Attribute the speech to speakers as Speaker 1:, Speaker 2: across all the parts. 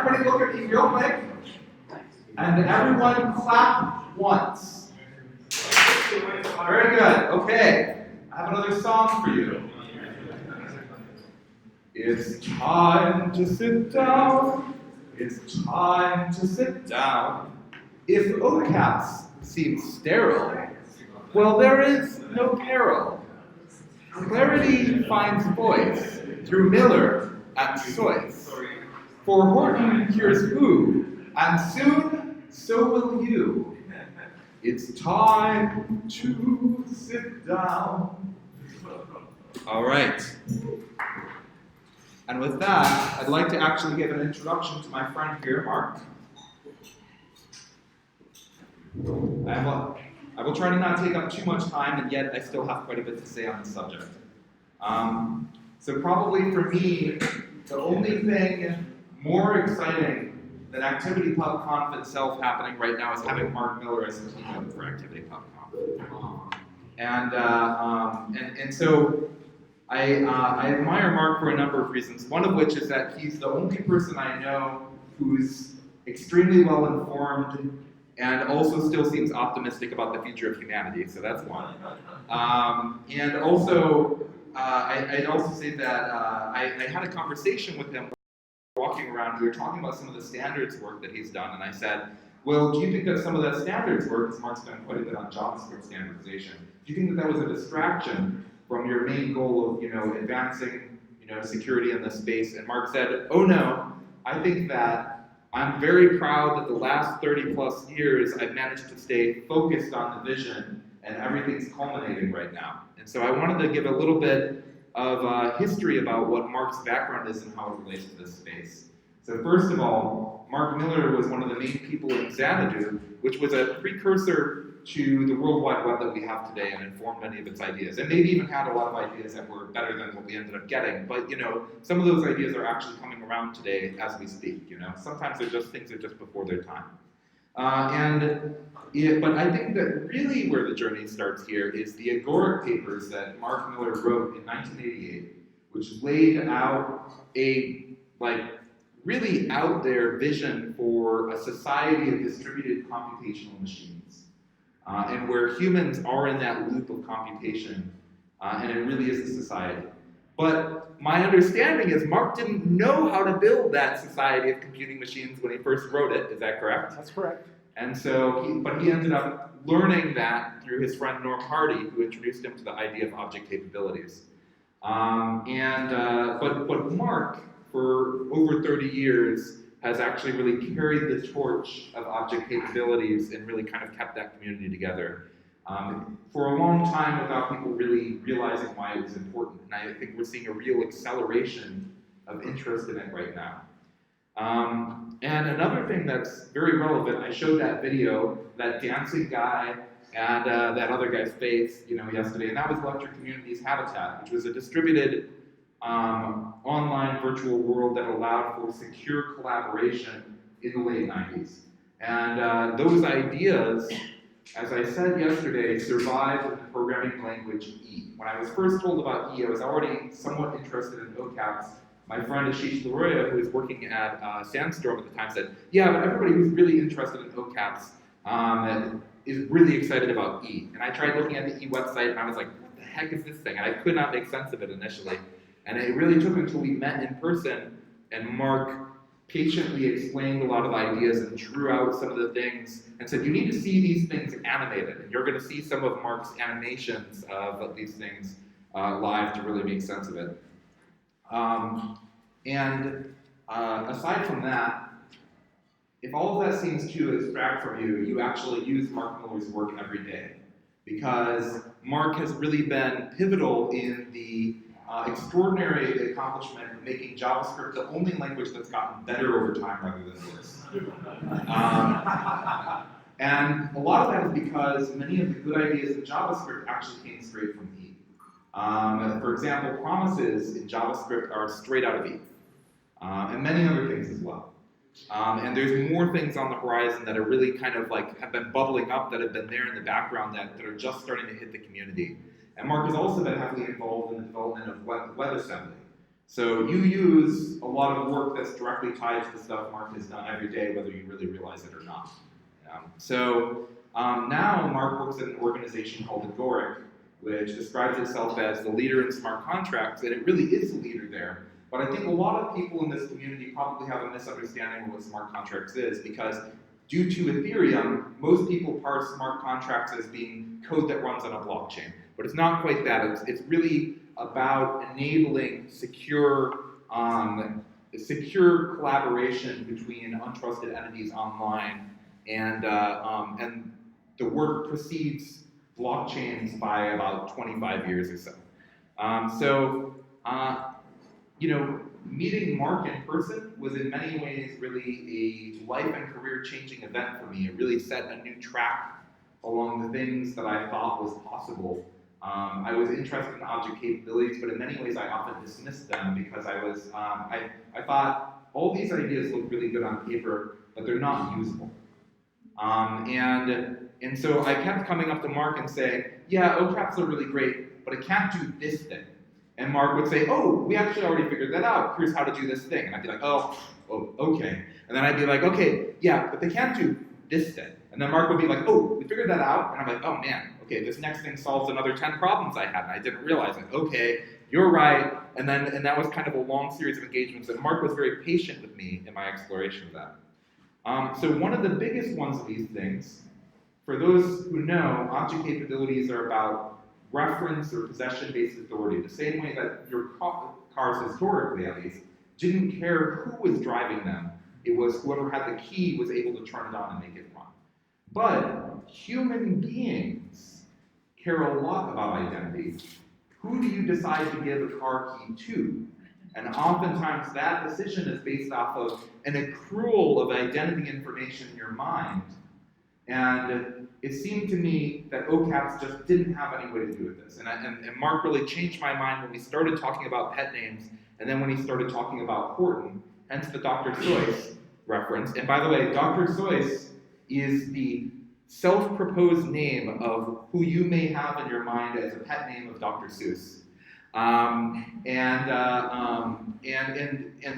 Speaker 1: everybody look at me real quick. And everyone clap once. Very good. Okay. I have another song for you. It's time to sit down. It's time to sit down. If OCAPs seem sterile, well, there is no peril. Clarity finds voice through Miller and Soyce. For Horton cures food, and soon so will you. It's time to sit down. All right. And with that, I'd like to actually give an introduction to my friend here, Mark. I will try to not take up too much time, and yet I still have quite a bit to say on the subject. So probably for me, the only thing more exciting than ActivityPub Conf itself happening right now is having Mark Miller as the keynote for ActivityPub Conf. And so I admire Mark for a number of reasons, one of which is that he's the only person I know who's extremely well informed and also still seems optimistic about the future of humanity, so that's one. And also, I'd also say that I had a conversation with him walking around. We were talking about some of the standards work that he's done, and I said, well, do you think that some of that standards work, because Mark's done quite a bit on JavaScript standardization, do you think that that was a distraction from your main goal of, advancing, security in this space? And Mark said, oh no, I think that I'm very proud that the last 30 plus years I've managed to stay focused on the vision and everything's culminating right now. And so I wanted to give a little bit of history about what Mark's background is and how it relates to this space. So first of all, Mark Miller was one of the main people in Xanadu, which was a precursor to the World Wide Web that we have today and informed many of its ideas. And maybe even had a lot of ideas that were better than what we ended up getting. But some of those ideas are actually coming around today as we speak. Sometimes things are just before their time. But I think that really where the journey starts here is the Agoric papers that Mark Miller wrote in 1988, which laid out a really out there vision for a society of distributed computational machines, and where humans are in that loop of computation, and it really is a society. But my understanding is Mark didn't know how to build that society of computing machines when he first wrote it. Is that correct?
Speaker 2: That's correct.
Speaker 1: And so, he ended up learning that through his friend Norm Hardy, who introduced him to the idea of object capabilities. But Mark, for over 30 years, has actually really carried the torch of object capabilities and really kind of kept that community together for a long time without people really realizing why it was important. And I think we're seeing a real acceleration of interest in it right now. And another thing that's very relevant, I showed that video, that dancing guy and that other guy's face, yesterday, and that was Electric Communities Habitat, which was a distributed online virtual world that allowed for secure collaboration in the late 90s. And those ideas, as I said yesterday, survived in the programming language E. When I was first told about E, I was already somewhat interested in OCAPs. My friend Ashish Laroya, who was working at Sandstorm at the time, said, yeah, but everybody who's really interested in OCAPs is really excited about E. And I tried looking at the E website, and I was like, what the heck is this thing? And I could not make sense of it initially. And it really took until we met in person, and Mark patiently explained a lot of ideas and drew out some of the things and said, you need to see these things animated. And you're going to see some of Mark's animations of these things live to really make sense of it. Aside from that, if all of that seems too abstract from you, you actually use Mark Miller's work every day, because Mark has really been pivotal in the extraordinary accomplishment of making JavaScript the only language that's gotten better over time rather than worse. And a lot of that is because many of the good ideas in JavaScript actually came straight from E. For example, promises in JavaScript are straight out of E, and many other things as well. And there's more things on the horizon that are really kind of have been bubbling up, that have been there in the background that are just starting to hit the community. And Mark has also been heavily involved in the development of WebAssembly, So you use a lot of work that's directly tied to the stuff Mark has done every day, whether you really realize it or not. Now Mark works at an organization called Agoric, which describes itself as the leader in smart contracts, and it really is a leader there. But I think a lot of people in this community probably have a misunderstanding of what smart contracts is, because due to Ethereum, most people parse smart contracts as being code that runs on a blockchain. But it's not quite that. It's really about enabling secure collaboration between untrusted entities online, and the work precedes blockchains by about 25 years or so. Meeting Mark in person was in many ways really a life and career changing event for me. It really set a new track along the things that I thought was possible. I was interested in object capabilities, but in many ways I often dismissed them because I thought all these ideas look really good on paper, but they're not usable. And so I kept coming up to Mark and saying, yeah, OCAPs are really great, but it can't do this thing. And Mark would say, oh, we actually already figured that out. Here's how to do this thing. And I'd be like, oh, okay. And then I'd be like, okay, yeah, but they can't do this thing. And then Mark would be like, oh, we figured that out. And I'm like, oh man, okay, this next thing solves another 10 problems I had, and I didn't realize it. Okay, you're right. And that was kind of a long series of engagements, and Mark was very patient with me in my exploration of that. So one of the biggest ones of these things, for those who know, object capabilities are about reference or possession-based authority, the same way that your cars, historically at least, didn't care who was driving them. It was whoever had the key was able to turn it on and make it run. But human beings care a lot about identity. Who do you decide to give a car key to? And oftentimes that decision is based off of an accrual of identity information in your mind. And it seemed to me that OCAPs just didn't have any way to do with this. And Mark really changed my mind when we started talking about pet names, and then when he started talking about Horton, hence the Dr. Seuss reference. And by the way, Dr. Seuss is the self-proposed name of who you may have in your mind as a pet name of Dr. Seuss. And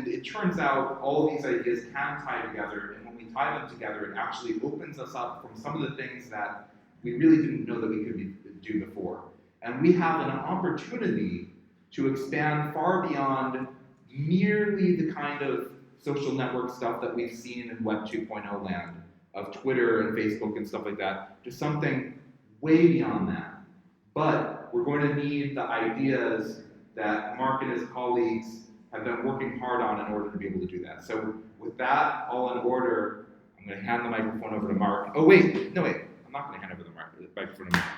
Speaker 1: it turns out all of these ideas can tie together, and when we tie them together, it actually opens us up from some of the things that we really didn't know that we could do before. And we have an opportunity to expand far beyond merely the kind of social network stuff that we've seen in Web 2.0 land, of Twitter and Facebook and stuff like that, to something way beyond that. But we're going to need the ideas that Mark and his colleagues have been working hard on in order to be able to do that. So with that all in order, I'm going to hand the microphone over to Mark. Oh wait, no wait, I'm not going to hand over the microphone to Mark.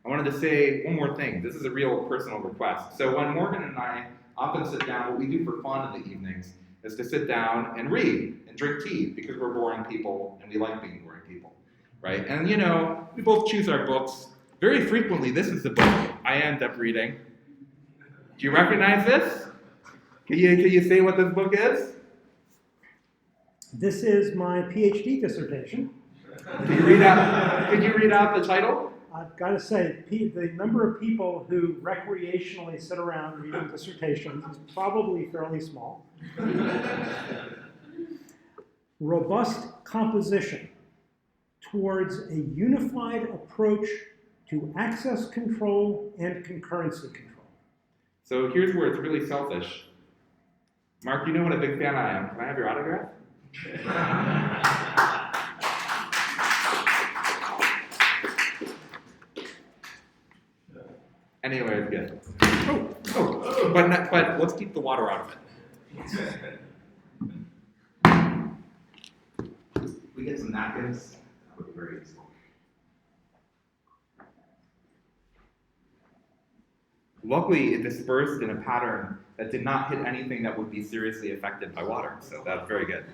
Speaker 1: I wanted to say one more thing. This is a real personal request. So when Morgan and I often sit down, what we do for fun in the evenings is to sit down and read and drink tea, because we're boring people and we like being boring people, right? And you know, we both choose our books. Very frequently, this is the book I end up reading. Do you recognize this? Can you say what this book is?
Speaker 2: This is my PhD dissertation.
Speaker 1: Can you read out the title?
Speaker 2: I've got to say, the number of people who recreationally sit around reading dissertations is probably fairly small. Robust composition towards a unified approach to access control and concurrency control.
Speaker 1: So here's where it's really selfish. Mark, you know what a big fan I am. Can I have your autograph? Anyway, it's good. But let's keep the water out of it. We get some napkins. That would be very useful. Luckily, it dispersed in a pattern that did not hit anything that would be seriously affected by water, so that's very good.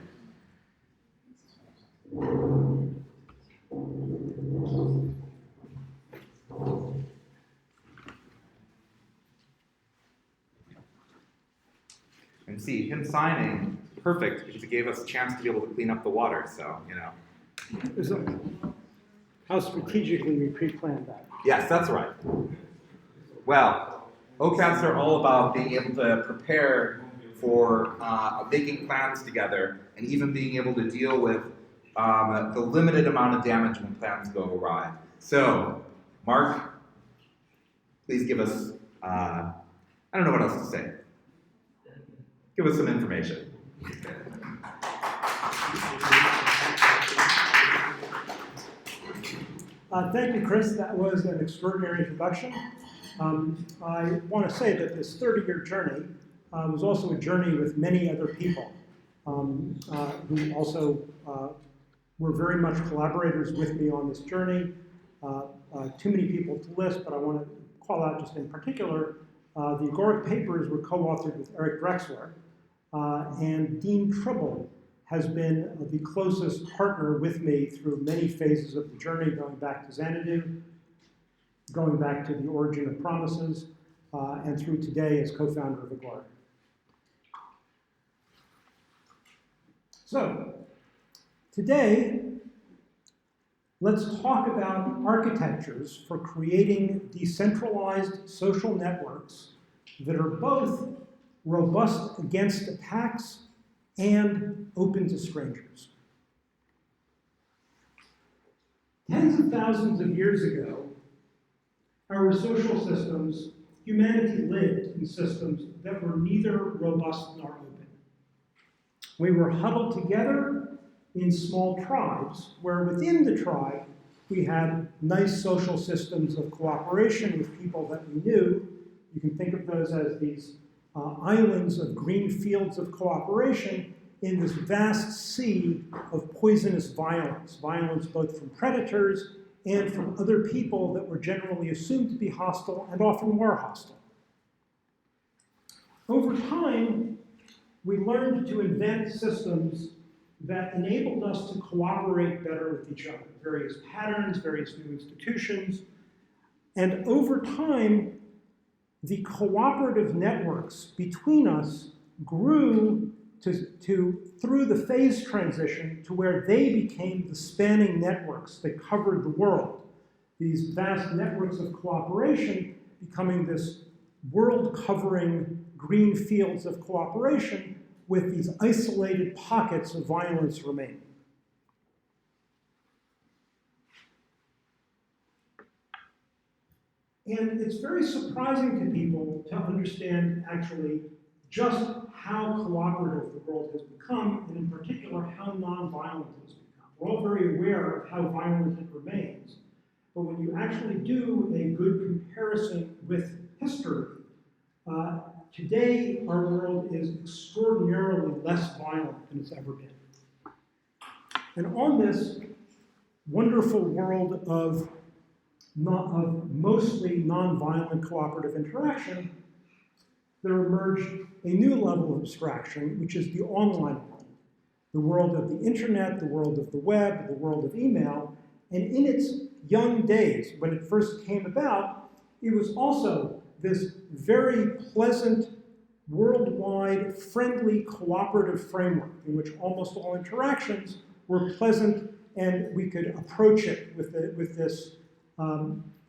Speaker 1: And see, him signing, perfect, because it gave us a chance to be able to clean up the water, so, you know.
Speaker 2: How strategically we pre-planned that.
Speaker 1: Yes, that's right. Well, OCADs are all about being able to prepare for making plans together and even being able to deal with the limited amount of damage when plans go awry. So, Mark, please give us, I don't know what else to say. Give us some information.
Speaker 2: Thank you, Chris. That was an extraordinary introduction. I want to say that this 30-year journey was also a journey with many other people who also were very much collaborators with me on this journey. Too many people to list, but I want to call out just in particular, the Agoric papers were co-authored with Eric Drexler, and Dean Tribble has been the closest partner with me through many phases of the journey, going back to Xanadu, going back to the origin of promises, and through today as co-founder of Agoric. So, today, let's talk about architectures for creating decentralized social networks that are both robust against attacks and open to strangers. Tens of thousands of years ago, our social systems, humanity lived in systems that were neither robust nor open. We were huddled together in small tribes, where within the tribe, we had nice social systems of cooperation with people that we knew. You can think of those as these islands of green fields of cooperation in this vast sea of poisonous violence, violence both from predators and from other people that were generally assumed to be hostile and often were hostile. Over time, we learned to invent systems that enabled us to cooperate better with each other, various patterns, various new institutions, and over time, the cooperative networks between us grew through the phase transition to where they became the spanning networks that covered the world. These vast networks of cooperation becoming this world-covering green fields of cooperation with these isolated pockets of violence remaining. And it's very surprising to people to understand actually just how cooperative the world has become, and in particular, how nonviolent it has become. We're all very aware of how violent it remains, but when you actually do a good comparison with history, today our world is extraordinarily less violent than it's ever been. And on this wonderful world of mostly nonviolent cooperative interaction, there emerged a new level of abstraction, which is the online world. The world of the internet, the world of the web, the world of email. And in its young days, when it first came about, it was also this very pleasant, worldwide, friendly, cooperative framework in which almost all interactions were pleasant and we could approach it with this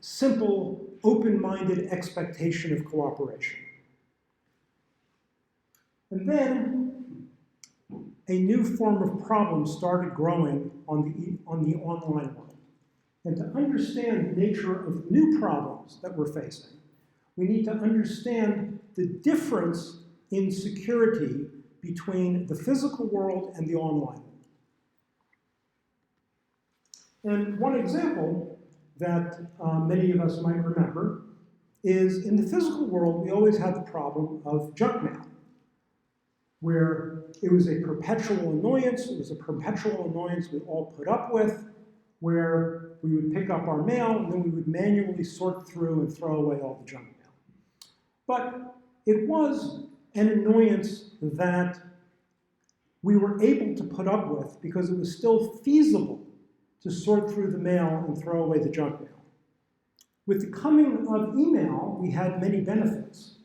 Speaker 2: simple, open-minded expectation of cooperation. And then a new form of problem started growing on the online world. And to understand the nature of the new problems that we're facing, we need to understand the difference in security between the physical world and the online world. And one example that many of us might remember is in the physical world, we always had the problem of junk mail, where it was a perpetual annoyance. It was a perpetual annoyance we all put up with, where we would pick up our mail and then we would manually sort through and throw away all the junk mail. But it was an annoyance that we were able to put up with because it was still feasible to sort through the mail and throw away the junk mail. With the coming of email, we had many benefits,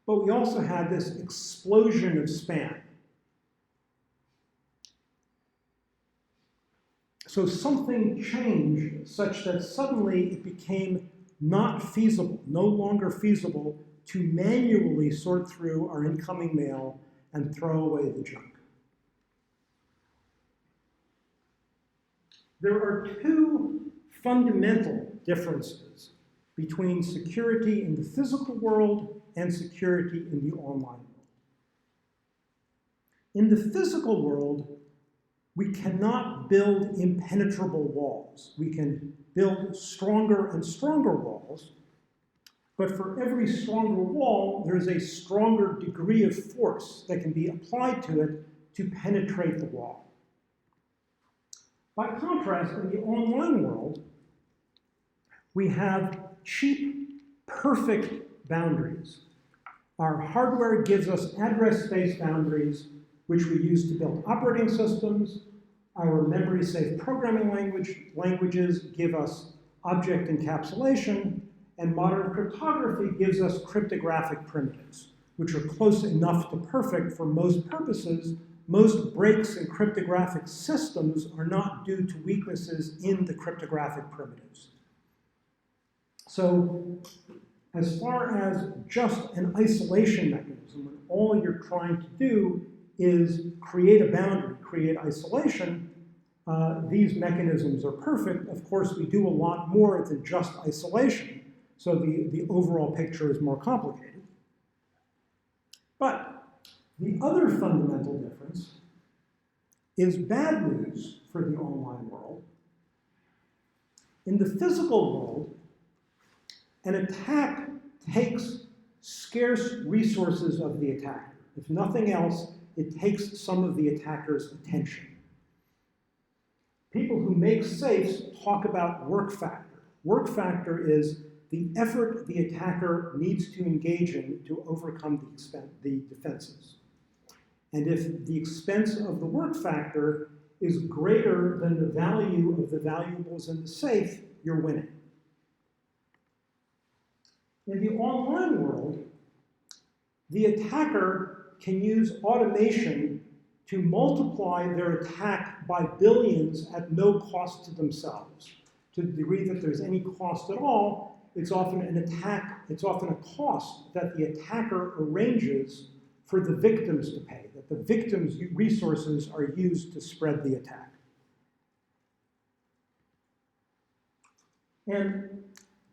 Speaker 2: but we also had this explosion of spam. So something changed such that suddenly it became not feasible, no longer feasible, to manually sort through our incoming mail and throw away the junk. There are two fundamental differences between security in the physical world and security in the online world. In the physical world, we cannot build impenetrable walls. We can build stronger and stronger walls, but for every stronger wall, there's a stronger degree of force that can be applied to it to penetrate the wall. By contrast, in the online world, we have cheap, perfect boundaries. Our hardware gives us address space boundaries, which we use to build operating systems. Our memory-safe programming languages give us object encapsulation, and modern cryptography gives us cryptographic primitives, which are close enough to perfect for most purposes. Most breaks in cryptographic systems are not due to weaknesses in the cryptographic primitives. So, as far as just an isolation mechanism, when all you're trying to do is create a boundary, create isolation, these mechanisms are perfect. Of course, we do a lot more than just isolation, so the overall picture is more complicated. But the other fundamental difference is bad news for the online world. In the physical world, an attack takes scarce resources of the attacker. If nothing else, it takes some of the attacker's attention. People who make safes talk about work factor. Work factor is the effort the attacker needs to engage in to overcome the defenses. And if the expense of the work factor is greater than the value of the valuables in the safe, you're winning. In the online world, the attacker can use automation to multiply their attack by billions at no cost to themselves. To the degree that there's any cost at all, it's often a cost that the attacker arranges for the victims to pay, that the victims' resources are used to spread the attack. And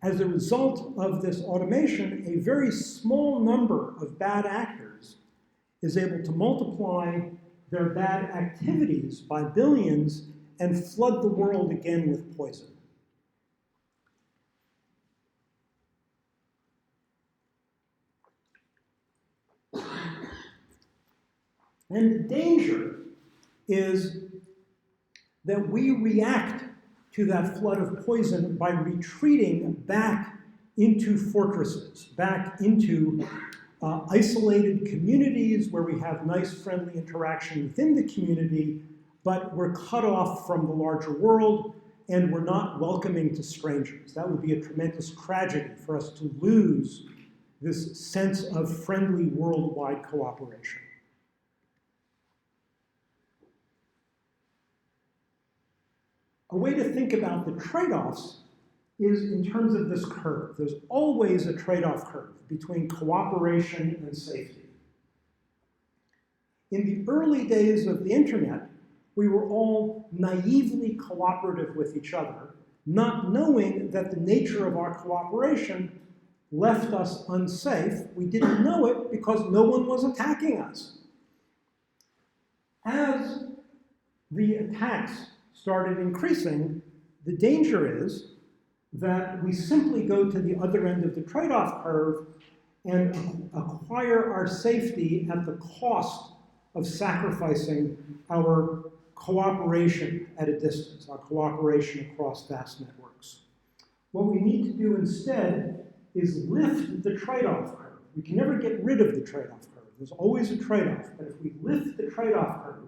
Speaker 2: as a result of this automation, a very small number of bad actors is able to multiply their bad activities by billions and flood the world again with poison. And the danger is that we react to that flood of poison by retreating back into fortresses, back into isolated communities where we have nice, friendly interaction within the community, but we're cut off from the larger world and we're not welcoming to strangers. That would be a tremendous tragedy for us to lose this sense of friendly worldwide cooperation. A way to think about the trade-offs is in terms of this curve. There's always a trade-off curve between cooperation and safety. In the early days of the internet, we were all naively cooperative with each other, not knowing that the nature of our cooperation left us unsafe. We didn't know it because no one was attacking us. As the attacks started increasing, the danger is that we simply go to the other end of the trade-off curve and acquire our safety at the cost of sacrificing our cooperation at a distance, our cooperation across vast networks. What we need to do instead is lift the trade-off curve. We can never get rid of the trade-off curve. There's always a trade-off, but if we lift the trade-off curve,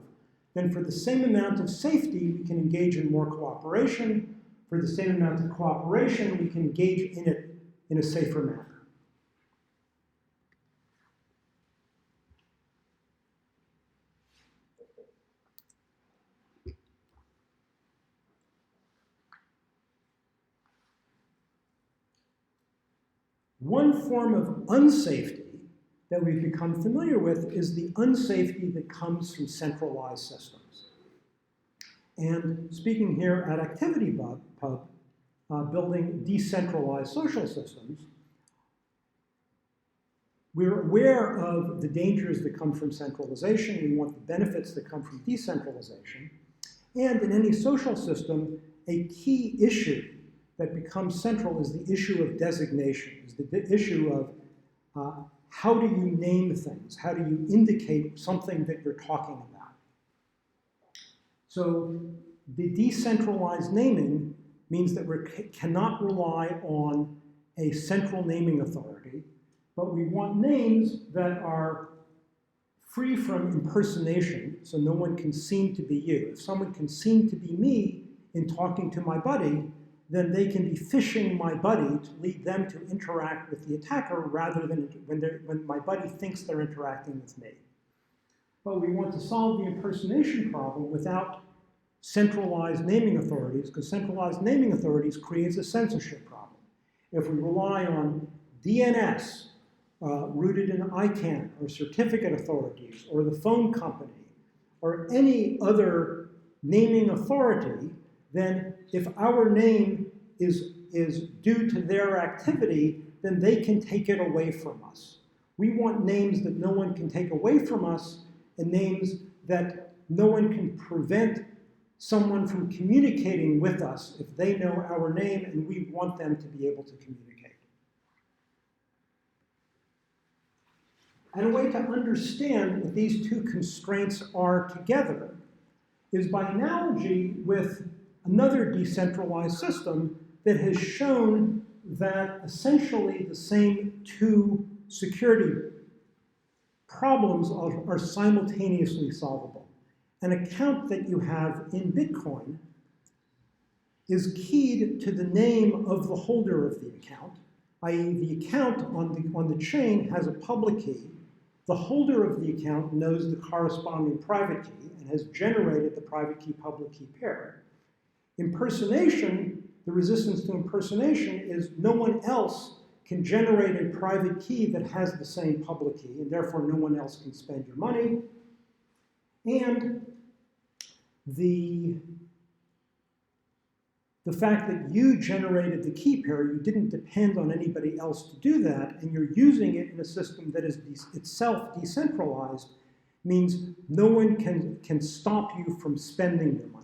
Speaker 2: then for the same amount of safety, we can engage in more cooperation. For the same amount of cooperation, we can engage in it in a safer manner. One form of unsafety that we've become familiar with is the unsafety that comes from centralized systems. And speaking here at ActivityPub, building decentralized social systems, we're aware of the dangers that come from centralization. We want the benefits that come from decentralization. And in any social system, a key issue that becomes central is the issue of designation, is the issue of how do you name things? How do you indicate something that you're talking about? So the decentralized naming means that we cannot rely on a central naming authority, but we want names that are free from impersonation, so no one can seem to be you. If someone can seem to be me in talking to my buddy, then they can be phishing my buddy to lead them to interact with the attacker rather than when my buddy thinks they're interacting with me. But we want to solve the impersonation problem without centralized naming authorities, because centralized naming authorities creates a censorship problem. If we rely on DNS, rooted in ICANN, or certificate authorities, or the phone company, or any other naming authority, then if our name is due to their activity, then they can take it away from us. We want names that no one can take away from us, and names that no one can prevent someone from communicating with us if they know our name and we want them to be able to communicate. And a way to understand what these two constraints are together is by analogy with another decentralized system that has shown that essentially the same two security problems are simultaneously solvable. An account that you have in Bitcoin is keyed to the name of the holder of the account, i.e. the account on the chain has a public key. The holder of the account knows the corresponding private key and has generated the private key public key pair. Impersonation, the resistance to impersonation is no one else can generate a private key that has the same public key, and therefore no one else can spend your money. And the fact that you generated the key pair, you didn't depend on anybody else to do that, and you're using it in a system that is itself decentralized, means no one can stop you from spending your money.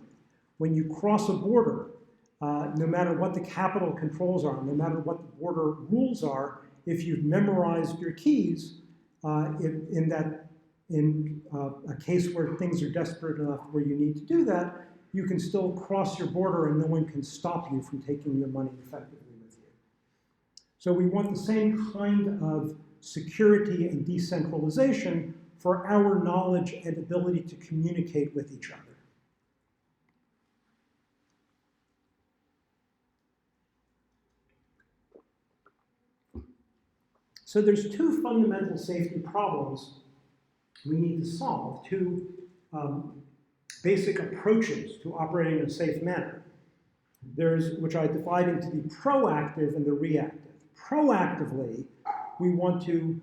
Speaker 2: When you cross a border, no matter what the capital controls are, no matter what the border rules are, if you've memorized your keys, in a case where things are desperate enough where you need to do that, you can still cross your border and no one can stop you from taking your money effectively with you. So we want the same kind of security and decentralization for our knowledge and ability to communicate with each other. So there's two fundamental safety problems we need to solve, two basic approaches to operating in a safe manner. There's, which I divide into the proactive and the reactive. Proactively, we want to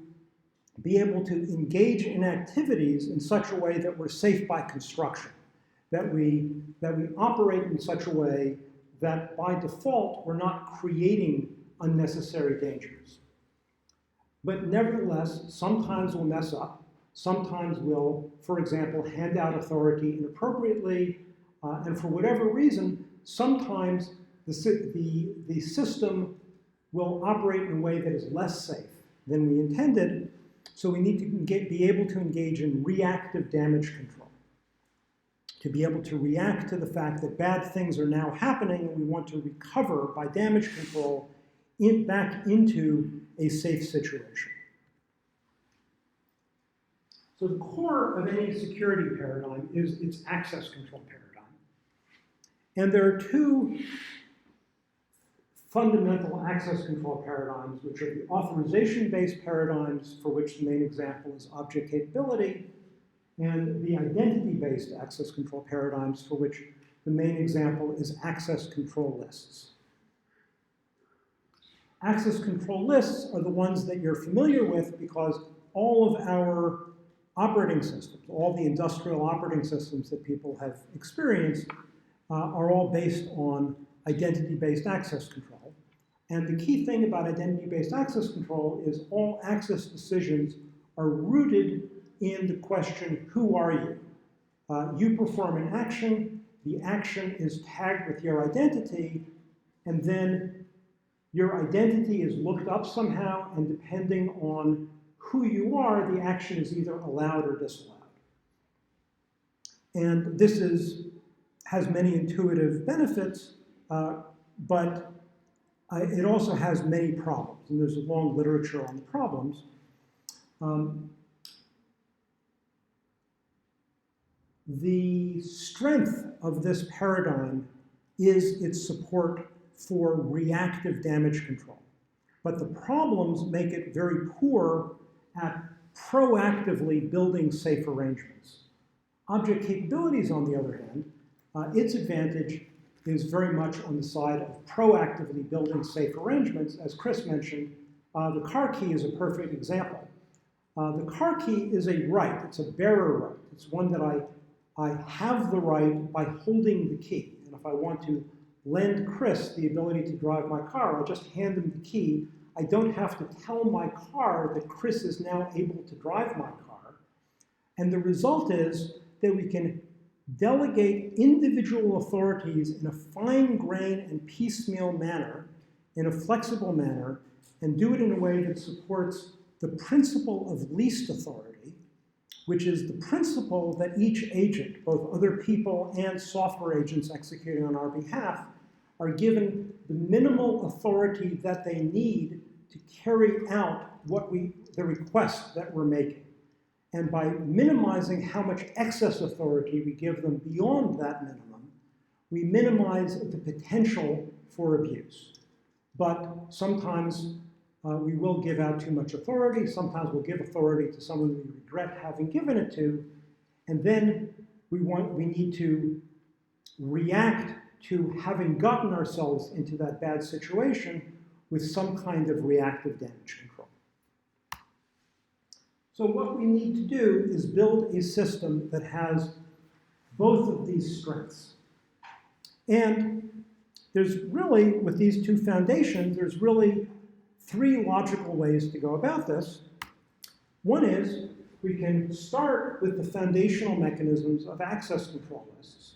Speaker 2: be able to engage in activities in such a way that we're safe by construction, that we operate in such a way that by default we're not creating unnecessary dangers. But nevertheless, sometimes we'll mess up. Sometimes we'll, for example, hand out authority inappropriately, and for whatever reason, sometimes the system will operate in a way that is less safe than we intended, so we need to be able to engage in reactive damage control, to be able to react to the fact that bad things are now happening and we want to recover by damage control back into a safe situation. So the core of any security paradigm is its access control paradigm. And there are two fundamental access control paradigms, which are the authorization-based paradigms, for which the main example is object capability, and the identity-based access control paradigms, for which the main example is access control lists. Access control lists are the ones that you're familiar with because all of our operating systems, all the industrial operating systems that people have experienced are all based on identity-based access control. And the key thing about identity-based access control is all access decisions are rooted in the question, who are you? You perform an action, the action is tagged with your identity, and then your identity is looked up somehow, and depending on who you are, the action is either allowed or disallowed. And this has many intuitive benefits, but it also has many problems, and there's a long literature on the problems. The strength of this paradigm is its support for reactive damage control. But the problems make it very poor at proactively building safe arrangements. Object capabilities, on the other hand, its advantage is very much on the side of proactively building safe arrangements. As Chris mentioned, the car key is a perfect example. The car key is a right, it's a bearer right. It's one that I have the right by holding the key. And if I want to lend Chris the ability to drive my car, I'll just hand him the key. I don't have to tell my car that Chris is now able to drive my car. And the result is that we can delegate individual authorities in a fine-grained and piecemeal manner, in a flexible manner, and do it in a way that supports the principle of least authority, which is the principle that each agent, both other people and software agents executing on our behalf, are given the minimal authority that they need to carry out the request that we're making. And by minimizing how much excess authority we give them beyond that minimum, we minimize the potential for abuse. But sometimes we will give out too much authority. Sometimes we'll give authority to someone we regret having given it to. And then we need to react to having gotten ourselves into that bad situation with some kind of reactive damage control. So what we need to do is build a system that has both of these strengths. And there's really, with these two foundations, there's really three logical ways to go about this. One is we can start with the foundational mechanisms of access control lists.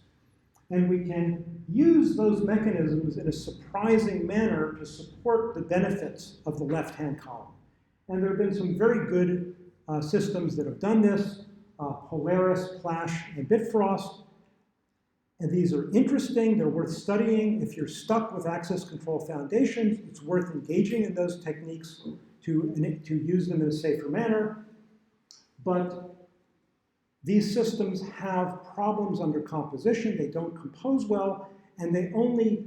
Speaker 2: And we can use those mechanisms in a surprising manner to support the benefits of the left-hand column. And there have been some very good systems that have done this, Polaris, Flash, and Bitfrost. And these are interesting, they're worth studying. If you're stuck with access control foundations, it's worth engaging in those techniques to use them in a safer manner. But these systems have problems under composition, they don't compose well, and they only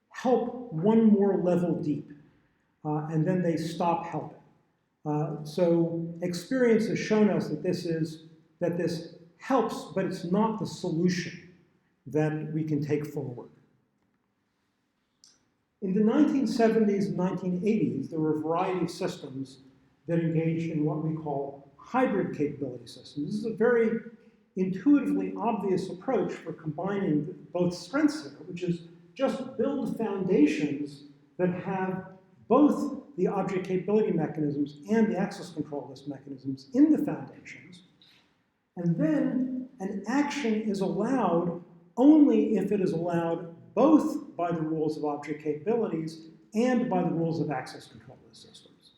Speaker 2: help one more level deep, and then they stop helping. So experience has shown us that this helps, but it's not the solution that we can take forward. In the 1970s and 1980s, there were a variety of systems that engaged in what we call hybrid capability systems. This is a very intuitively obvious approach for combining both strengths here, which is just build foundations that have both the object capability mechanisms and the access control list mechanisms in the foundations. And then an action is allowed only if it is allowed both by the rules of object capabilities and by the rules of access control list systems.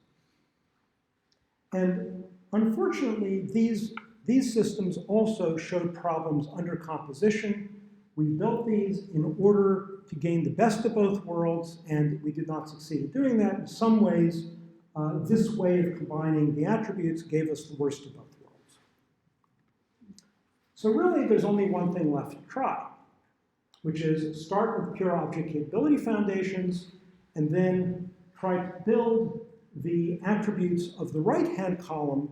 Speaker 2: And unfortunately, these systems also showed problems under composition. We built these in order to gain the best of both worlds, and we did not succeed in doing that. In some ways, this way of combining the attributes gave us the worst of both worlds. So really, there's only one thing left to try, which is start with pure object capability foundations, and then try to build the attributes of the right-hand column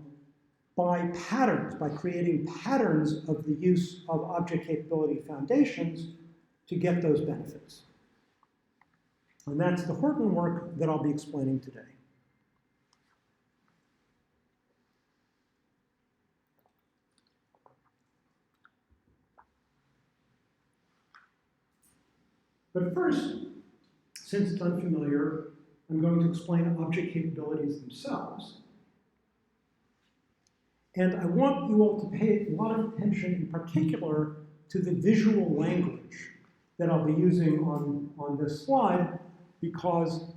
Speaker 2: by patterns, by creating patterns of the use of object capability foundations to get those benefits. And that's the Horton work that I'll be explaining today. But first, since it's unfamiliar, I'm going to explain object capabilities themselves. And I want you all to pay a lot of attention in particular to the visual language that I'll be using on this slide, because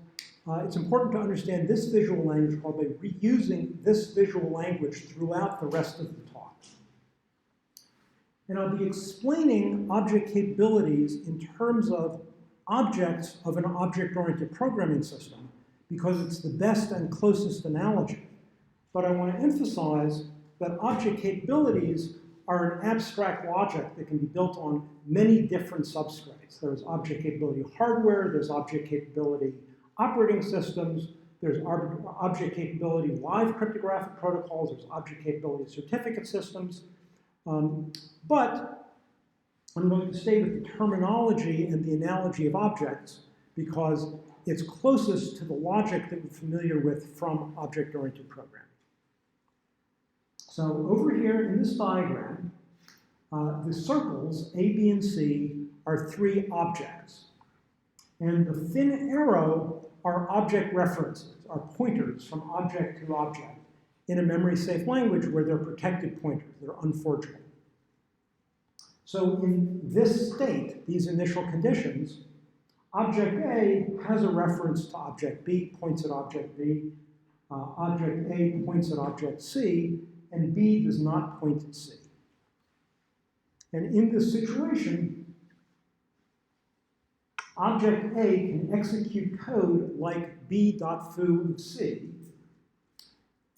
Speaker 2: it's important to understand this visual language. I'll be reusing this visual language throughout the rest of the talk. And I'll be explaining object capabilities in terms of objects of an object-oriented programming system, because it's the best and closest analogy. But I want to emphasize that object capabilities are an abstract logic that can be built on many different substrates. There's object capability hardware, there's object capability operating systems, there's object capability live cryptographic protocols, there's object capability certificate systems. But I'm going to stay with the terminology and the analogy of objects because it's closest to the logic that we're familiar with from object-oriented programming. So over here in this diagram, the circles, A, B, and C, are three objects. And the thin arrow are object references, are pointers from object to object in a memory-safe language where they're protected pointers, they're unforgeable. So in this state, these initial conditions, object A has a reference to object B, points at object B. Object A points at object C, and B does not point at C. And in this situation, object A can execute code like b.foo of C.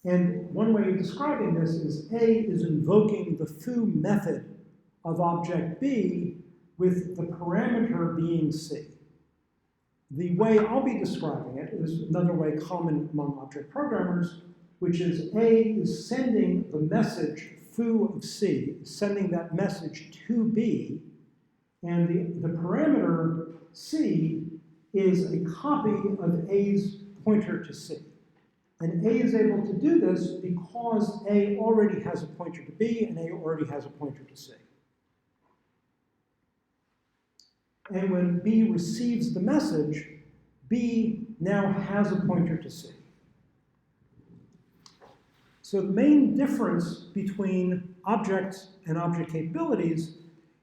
Speaker 2: And one way of describing this is A is invoking the foo method of object B with the parameter being C. The way I'll be describing it is another way common among object programmers, which is A is sending the message foo of C, sending that message to B, and the parameter C is a copy of A's pointer to C. And A is able to do this because A already has a pointer to B and A already has a pointer to C. And when B receives the message, B now has a pointer to C. So the main difference between objects and object capabilities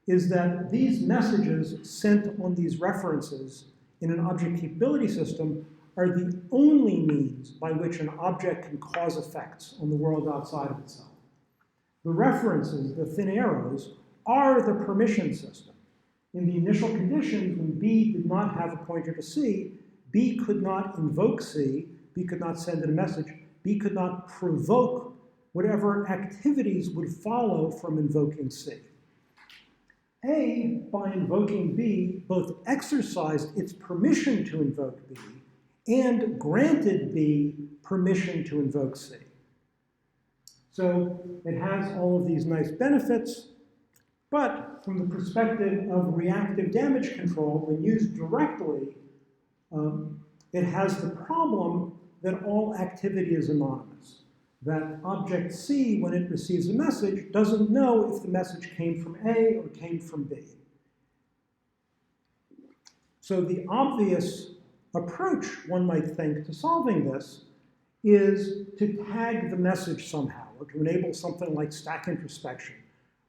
Speaker 2: is that these messages sent on these references in an object capability system are the only means by which an object can cause effects on the world outside of itself. The references, the thin arrows, are the permission system. In the initial conditions, when B did not have a pointer to C, B could not invoke C, B could not send it a message, B could not provoke whatever activities would follow from invoking C. A, by invoking B, both exercised its permission to invoke B and granted B permission to invoke C. So it has all of these nice benefits, but from the perspective of reactive damage control, when used directly, it has the problem that all activity is anonymous. That object C, when it receives a message, doesn't know if the message came from A or came from B. So the obvious approach, one might think, to solving this is to tag the message somehow, or to enable something like stack introspection,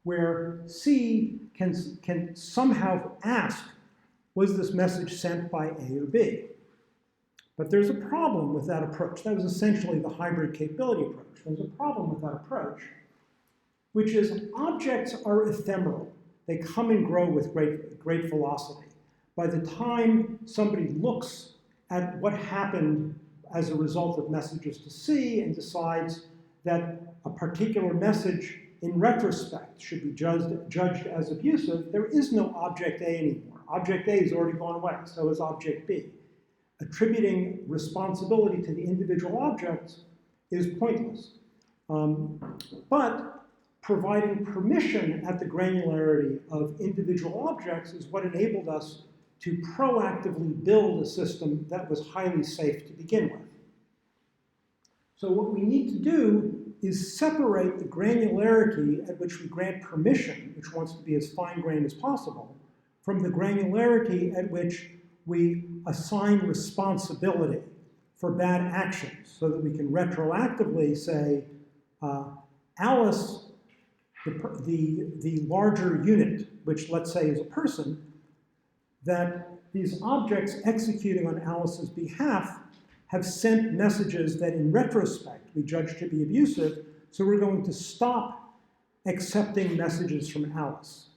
Speaker 2: where C can somehow ask, was this message sent by A or B? But there's a problem with that approach. That was essentially the hybrid capability approach. There's a problem with that approach, which is objects are ephemeral. They come and grow with great velocity. By the time somebody looks at what happened as a result of messages to C and decides that a particular message in retrospect should be judged as abusive, there is no object A anymore. Object A has already gone away, so is object B. Attributing responsibility to the individual objects is pointless. But providing permission at the granularity of individual objects is what enabled us to proactively build a system that was highly safe to begin with. So what we need to do is separate the granularity at which we grant permission, which wants to be as fine-grained as possible, from the granularity at which we assign responsibility for bad actions, so that we can retroactively say, Alice, the larger unit, which let's say is a person, that these objects executing on Alice's behalf have sent messages that in retrospect we judge to be abusive, so we're going to stop accepting messages from Alice.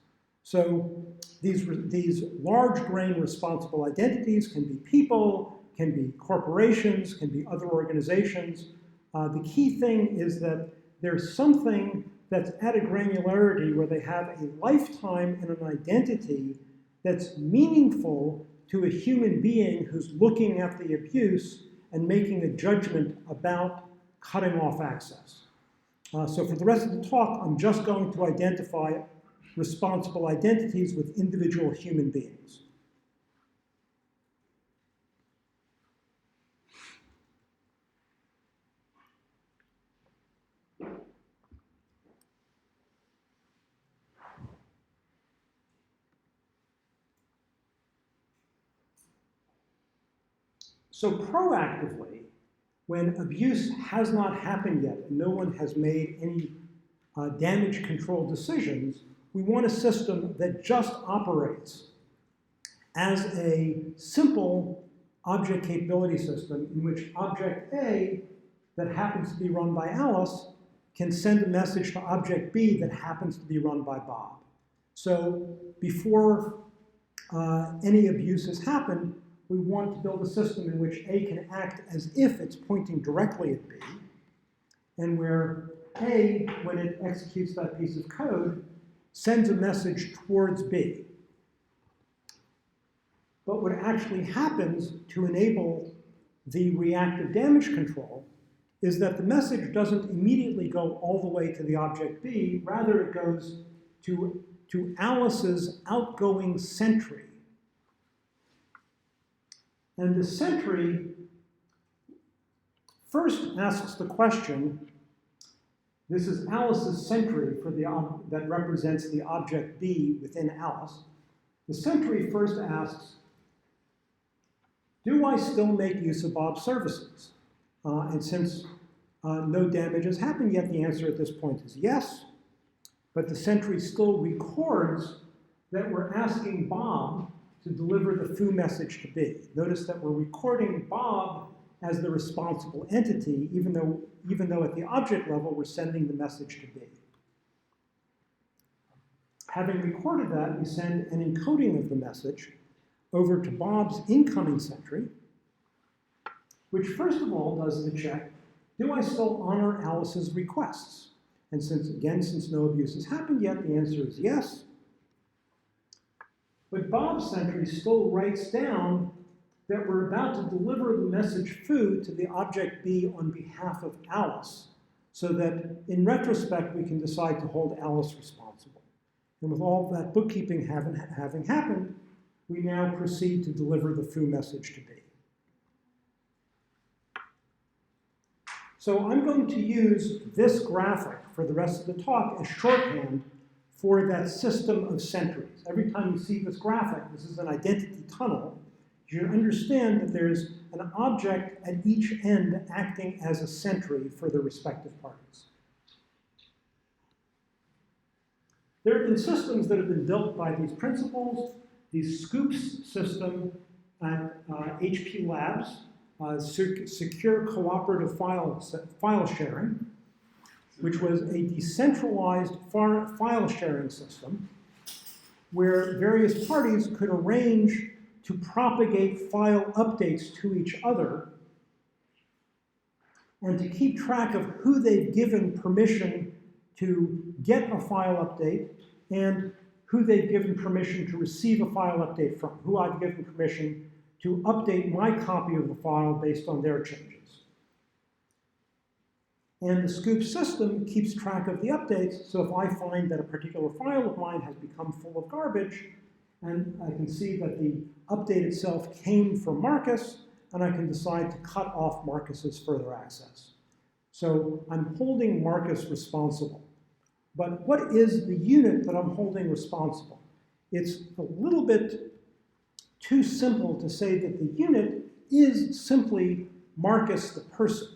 Speaker 2: So these large grain responsible identities can be people, can be corporations, can be other organizations. The key thing is that there's something that's at a granularity where they have a lifetime and an identity that's meaningful to a human being who's looking at the abuse and making a judgment about cutting off access. So for the rest of the talk, I'm just going to identify responsible identities with individual human beings. So proactively, when abuse has not happened yet and no one has made any damage control decisions, we want a system that just operates as a simple object capability system in which object A that happens to be run by Alice can send a message to object B that happens to be run by Bob. So before any abuse has happened, we want to build a system in which A can act as if it's pointing directly at B, and where A, when it executes that piece of code, sends a message towards B. But what actually happens to enable the reactive damage control is that the message doesn't immediately go all the way to the object B, rather it goes to Alice's outgoing sentry. And the sentry first asks the question, this is Alice's sentry for that represents the object B within Alice. The sentry first asks, do I still make use of Bob's services? And since no damage has happened yet, the answer at this point is yes. But the sentry still records that we're asking Bob to deliver the foo message to B. Notice that we're recording Bob as the responsible entity, even though at the object level we're sending the message to B. Having recorded that, we send an encoding of the message over to Bob's incoming sentry, which first of all does the check, do I still honor Alice's requests? And since no abuse has happened yet, the answer is yes. But Bob's sentry still writes down that we're about to deliver the message foo to the object B on behalf of Alice, so that in retrospect we can decide to hold Alice responsible. And with all that bookkeeping having happened, we now proceed to deliver the foo message to B. So I'm going to use this graphic for the rest of the talk as shorthand for that system of sentries. Every time you see this graphic, this is an identity tunnel. You understand that there's an object at each end acting as a sentry for the respective parties. There have been systems that have been built by these principles. The Scoops system at HP Labs, secure cooperative file sharing, which was a decentralized file sharing system where various parties could arrange to propagate file updates to each other and to keep track of who they've given permission to get a file update and who they've given permission to receive a file update from, who I've given permission to update my copy of the file based on their changes. And the Scoop system keeps track of the updates, so if I find that a particular file of mine has become full of garbage, and I can see that the update itself came from Marcus, and I can decide to cut off Marcus's further access. So I'm holding Marcus responsible. But what is the unit that I'm holding responsible? It's a little bit too simple to say that the unit is simply Marcus the person.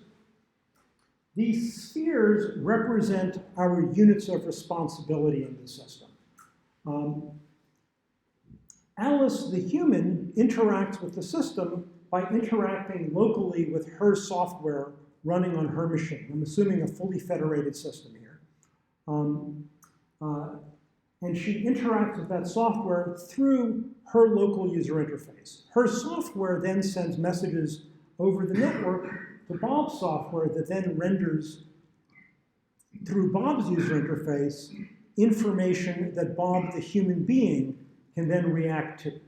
Speaker 2: These spheres represent our units of responsibility in the system. Alice the human interacts with the system by interacting locally with her software running on her machine. I'm assuming a fully federated system here. And she interacts with that software through her local user interface. Her software then sends messages over the network to Bob's software that then renders, through Bob's user interface, information that Bob the human being can then react to.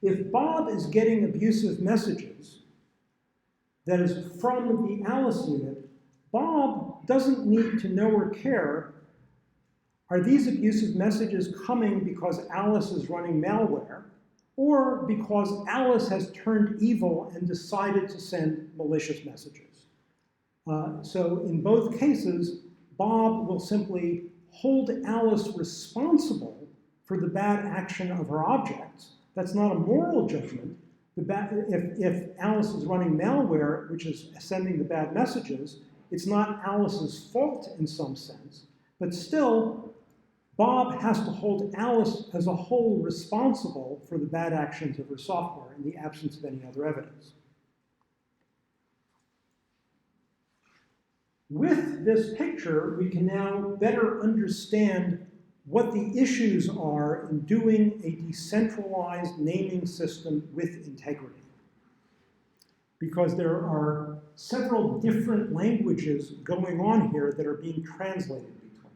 Speaker 2: If Bob is getting abusive messages that is from the Alice unit, Bob doesn't need to know or care, are these abusive messages coming because Alice is running malware, or because Alice has turned evil and decided to send malicious messages? So in both cases, Bob will simply hold Alice responsible for the bad action of her objects. That's not a moral judgment. If Alice is running malware, which is sending the bad messages, it's not Alice's fault in some sense, but still, Bob has to hold Alice as a whole responsible for the bad actions of her software in the absence of any other evidence. With this picture, we can now better understand what the issues are in doing a decentralized naming system with integrity. Because there are several different languages going on here that are being translated between.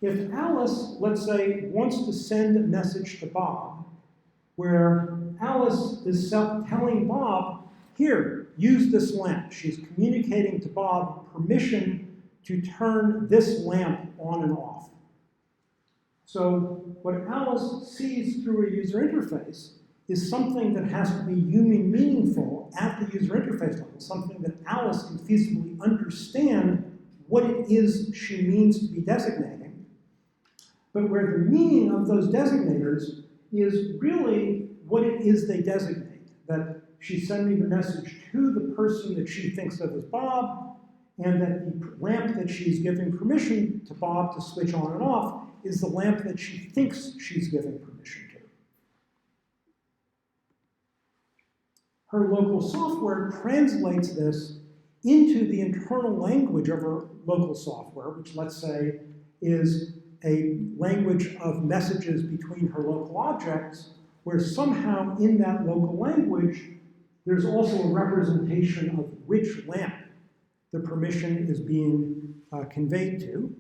Speaker 2: If Alice, let's say, wants to send a message to Bob, where Alice is telling Bob, here, use this lamp. She's communicating to Bob permission to turn this lamp on and off. So what Alice sees through a user interface is something that has to be human meaningful at the user interface level, something that Alice can feasibly understand what it is she means to be designating, but where the meaning of those designators is really what it is they designate, that she's sending the message to the person that she thinks of as Bob, and that the lamp that she's giving permission to Bob to switch on and off is the lamp that she thinks she's giving permission to. Her local software translates this into the internal language of her local software, which let's say is a language of messages between her local objects, where somehow in that local language, there's also a representation of which lamp the permission is being conveyed to.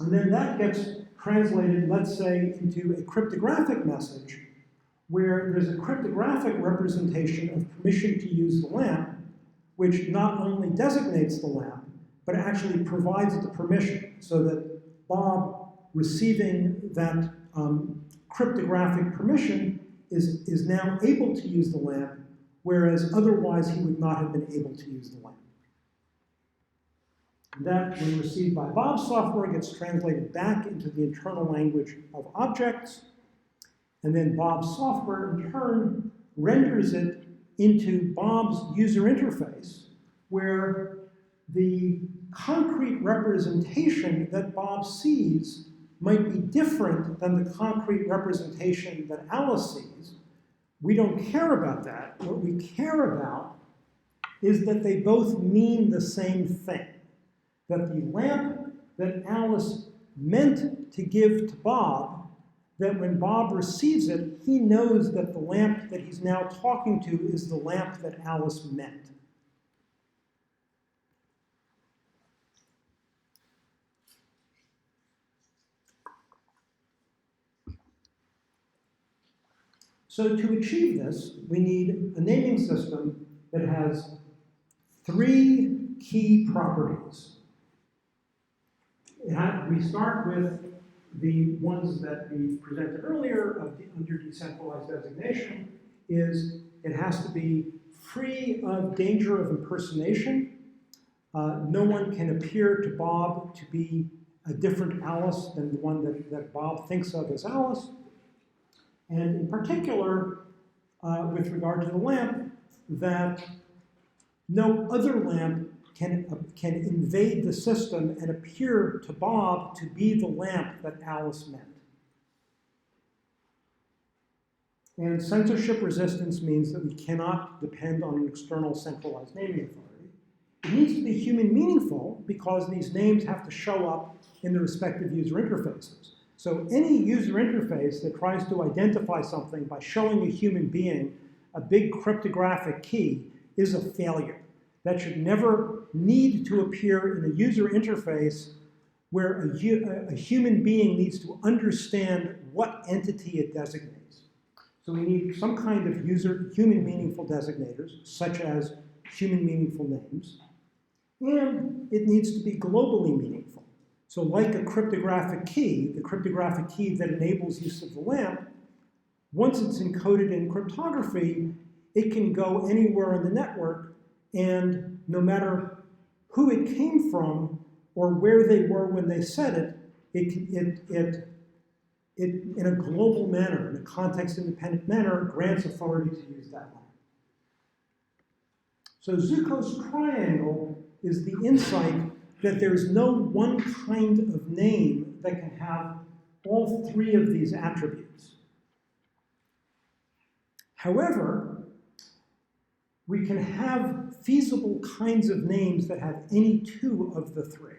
Speaker 2: And then that gets translated, let's say, into a cryptographic message, where there's a cryptographic representation of permission to use the lamp, which not only designates the lamp, but actually provides the permission, so that Bob receiving that cryptographic permission is now able to use the lamp, whereas otherwise he would not have been able to use the lamp. That, when received by Bob's software, gets translated back into the internal language of objects, and then Bob's software, in turn, renders it into Bob's user interface, where the concrete representation that Bob sees might be different than the concrete representation that Alice sees. We don't care about that. What we care about is that they both mean the same thing. That the lamp that Alice meant to give to Bob, that when Bob receives it, he knows that the lamp that he's now talking to is the lamp that Alice meant. So to achieve this, we need a naming system that has three key properties. we start with the ones that we presented earlier under decentralized designation. It has to be free of danger of impersonation. No one can appear to Bob to be a different Alice than the one that Bob thinks of as Alice. And in particular, with regard to the lamp, that no other lamp can invade the system and appear to Bob to be the lamp that Alice meant. And censorship resistance means that we cannot depend on an external centralized naming authority. It needs to be human meaningful because these names have to show up in the respective user interfaces. So any user interface that tries to identify something by showing a human being a big cryptographic key is a failure. That should never need to appear in a user interface where a human being needs to understand what entity it designates. So we need some kind of human meaningful designators, such as human meaningful names, and it needs to be globally meaningful. So like a cryptographic key, the cryptographic key that enables use of the lamp, once it's encoded in cryptography, it can go anywhere in the network, and no matter who it came from or where they were when they said it in a global manner, in a context-independent manner, grants authority to use that lamp. So Zuko's triangle is the insight that there's no one kind of name that can have all three of these attributes. However, we can have feasible kinds of names that have any two of the three.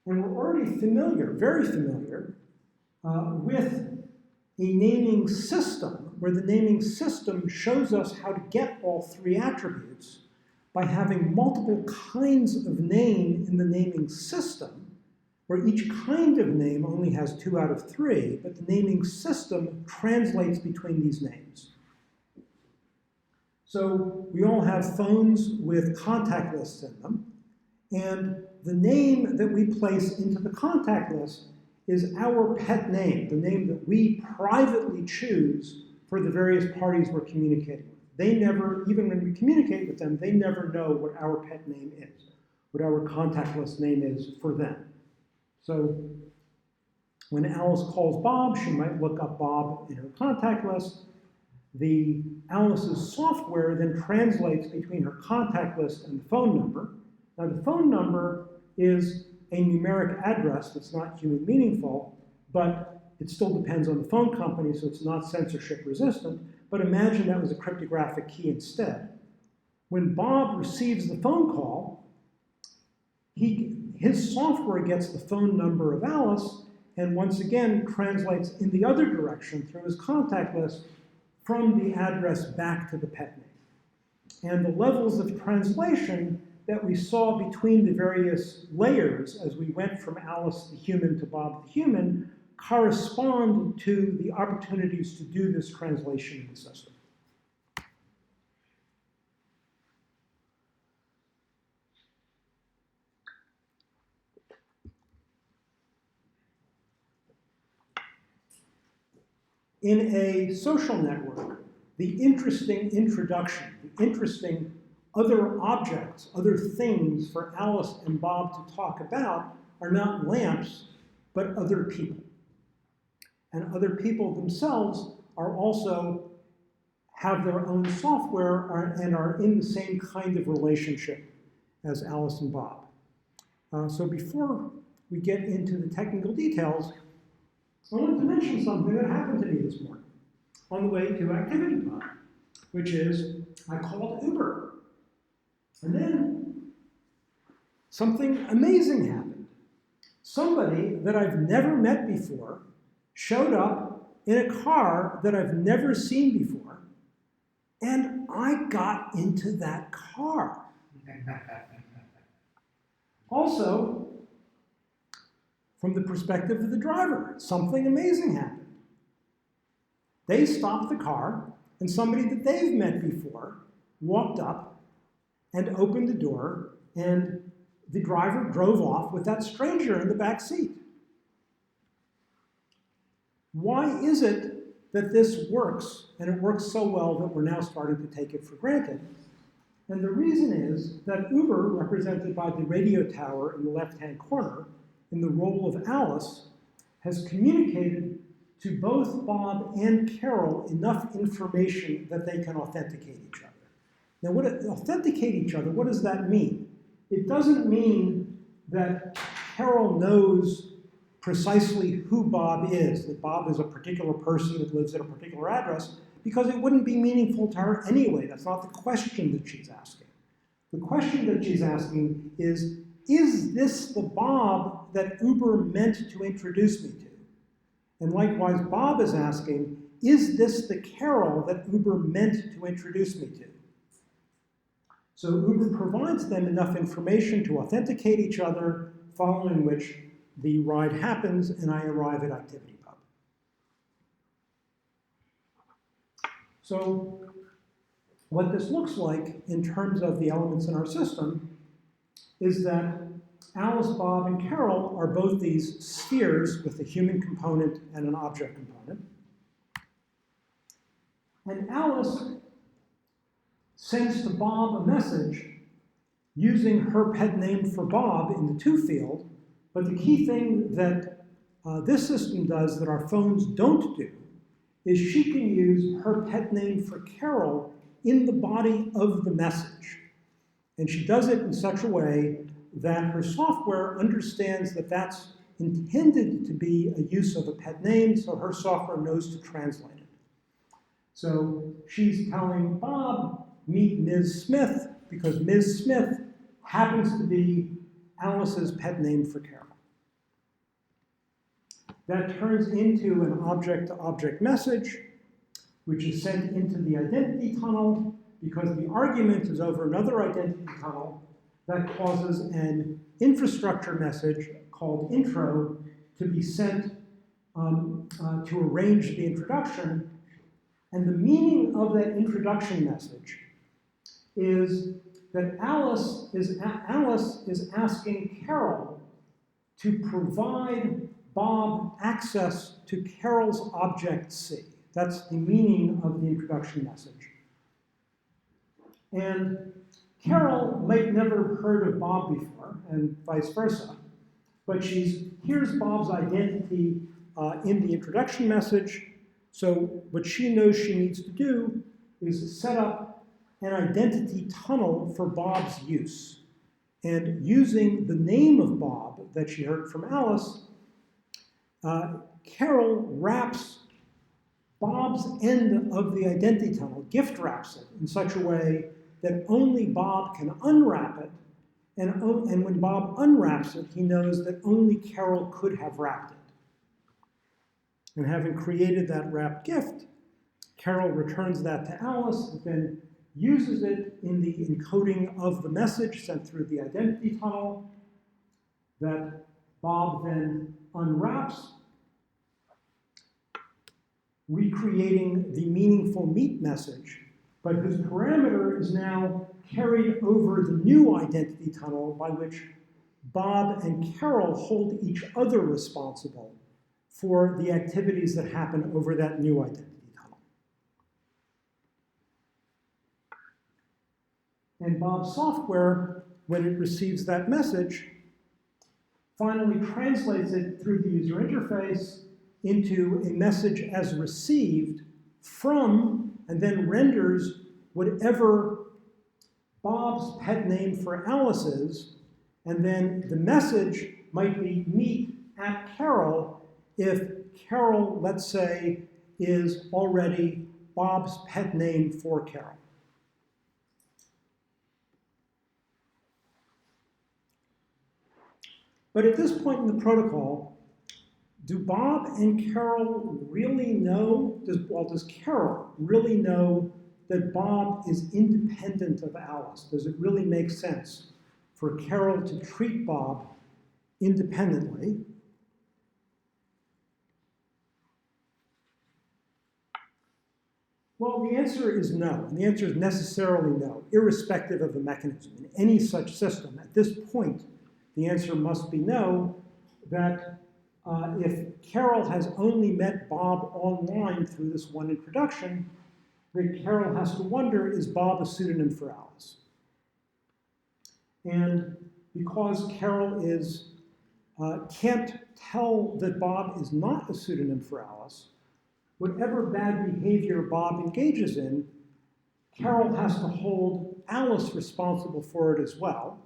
Speaker 2: And we're already familiar, very familiar, with a naming system, where the naming system shows us how to get all three attributes by having multiple kinds of name in the naming system, where each kind of name only has 2 out of 3, but the naming system translates between these names. So we all have phones with contact lists in them, and the name that we place into the contact list is our pet name, the name that we privately choose for the various parties we're communicating with. They never, even when we communicate with them, they never know what our pet name is, what our contact list name is for them. So when Alice calls Bob, she might look up Bob in her contact list. Alice's software then translates between her contact list and the phone number. Now the phone number is a numeric address that's not human meaningful, but it still depends on the phone company, so it's not censorship resistant. But imagine that was a cryptographic key instead. When Bob receives the phone call, his software gets the phone number of Alice, and once again translates in the other direction through his contact list from the address back to the pet name. And the levels of translation that we saw between the various layers as we went from Alice the human to Bob the human correspond to the opportunities to do this translation in the system. In a social network, the interesting introduction, the interesting other objects, other things for Alice and Bob to talk about are not lamps, but other people. And other people themselves are also have their own software and are in the same kind of relationship as Alice and Bob. So before we get into the technical details, I wanted to mention something that happened to me this morning on the way to ActivityPub, which is I called Uber. And then something amazing happened. Somebody that I've never met before showed up in a car that I've never seen before, and I got into that car. Also, from the perspective of the driver, something amazing happened. They stopped the car, and somebody that they've met before walked up and opened the door and the driver drove off with that stranger in the back seat. Why is it that this works, and it works so well that we're now starting to take it for granted? And the reason is that Uber, represented by the radio tower in the left-hand corner, in the role of Alice, has communicated to both Bob and Carol enough information that they can authenticate each other. Now, authenticate each other, what does that mean? It doesn't mean that Carol knows precisely who Bob is, that Bob is a particular person that lives at a particular address, because it wouldn't be meaningful to her anyway. That's not the question that she's asking. The question that she's asking is this the Bob that Uber meant to introduce me to? And likewise, Bob is asking, is this the Carol that Uber meant to introduce me to? So Uber provides them enough information to authenticate each other, following which the ride happens and I arrive at ActivityPub. So what this looks like in terms of the elements in our system is that Alice, Bob, and Carol are both these spheres with a human component and an object component. And Alice sends to Bob a message using her pet name for Bob in the to field, but the key thing that this system does that our phones don't do is she can use her pet name for Carol in the body of the message. And she does it in such a way that her software understands that that's intended to be a use of a pet name, so her software knows to translate it. So she's telling Bob, meet Ms. Smith, because Ms. Smith happens to be Alice's pet name for Carol. That turns into an object-to-object message, which is sent into the identity tunnel, because the argument is over another identity tunnel that causes an infrastructure message called intro to be sent to arrange the introduction. And the meaning of that introduction message is that Alice is asking Carol to provide Bob access to Carol's object C. That's the meaning of the introduction message. And Carol might never have heard of Bob before, and vice versa, but here's Bob's identity in the introduction message. So what she knows she needs to do is set up an identity tunnel for Bob's use. And using the name of Bob that she heard from Alice, Carol wraps Bob's end of the identity tunnel, gift wraps it in such a way that only Bob can unwrap it, and when Bob unwraps it, he knows that only Carol could have wrapped it. And having created that wrapped gift, Carol returns that to Alice, and then uses it in the encoding of the message sent through the identity tunnel that Bob then unwraps, recreating the meaningful meet message, but whose parameter is now carried over the new identity tunnel by which Bob and Carol hold each other responsible for the activities that happen over that new identity tunnel. And Bob's software, when it receives that message, finally translates it through the user interface into a message as received from, and then renders whatever Bob's pet name for Alice is, and then the message might be meet at Carol if Carol, let's say, is already Bob's pet name for Carol. But at this point in the protocol, do Bob and Carol really know, does Carol really know that Bob is independent of Alice? Does it really make sense for Carol to treat Bob independently? Well, the answer is no, and the answer is necessarily no, irrespective of the mechanism. In any such system, at this point, the answer must be no, that if Carol has only met Bob online through this one introduction, that Carol has to wonder, is Bob a pseudonym for Alice? And because Carol can't tell that Bob is not a pseudonym for Alice, whatever bad behavior Bob engages in, Carol has to hold Alice responsible for it as well.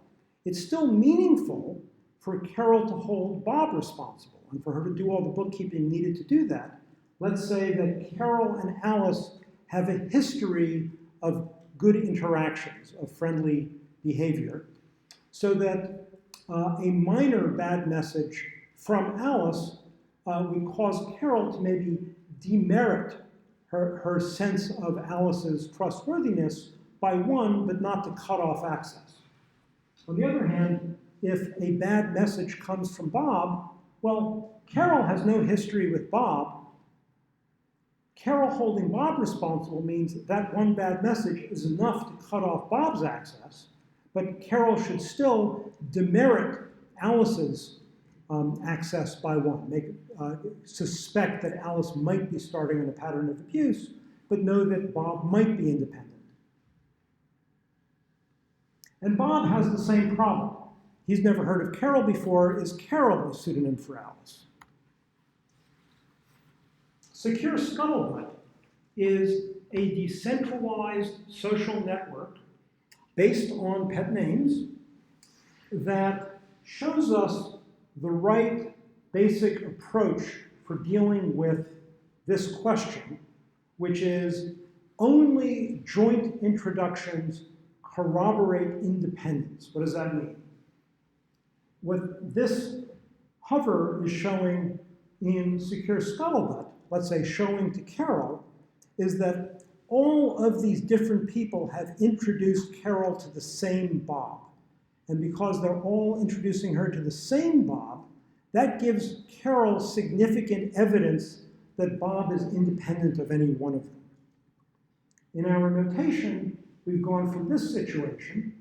Speaker 2: It's still meaningful for Carol to hold Bob responsible and for her to do all the bookkeeping needed to do that. Let's say that Carol and Alice have a history of good interactions, of friendly behavior, so that a minor bad message from Alice would cause Carol to maybe demerit her sense of Alice's trustworthiness by one, but not to cut off access. On the other hand, if a bad message comes from Bob, well, Carol has no history with Bob. Carol holding Bob responsible means that one bad message is enough to cut off Bob's access, but Carol should still demerit Alice's access by one, suspect that Alice might be starting on a pattern of abuse, but know that Bob might be independent. And Bob has the same problem. He's never heard of Carol before. Is Carol a pseudonym for Alice? Secure Scuttlebutt is a decentralized social network based on pet names that shows us the right basic approach for dealing with this question, which is only joint introductions corroborate independence. What does that mean? What this hover is showing in Secure Scuttlebutt, let's say showing to Carol, is that all of these different people have introduced Carol to the same Bob. And because they're all introducing her to the same Bob, that gives Carol significant evidence that Bob is independent of any one of them. In our notation, we've gone from this situation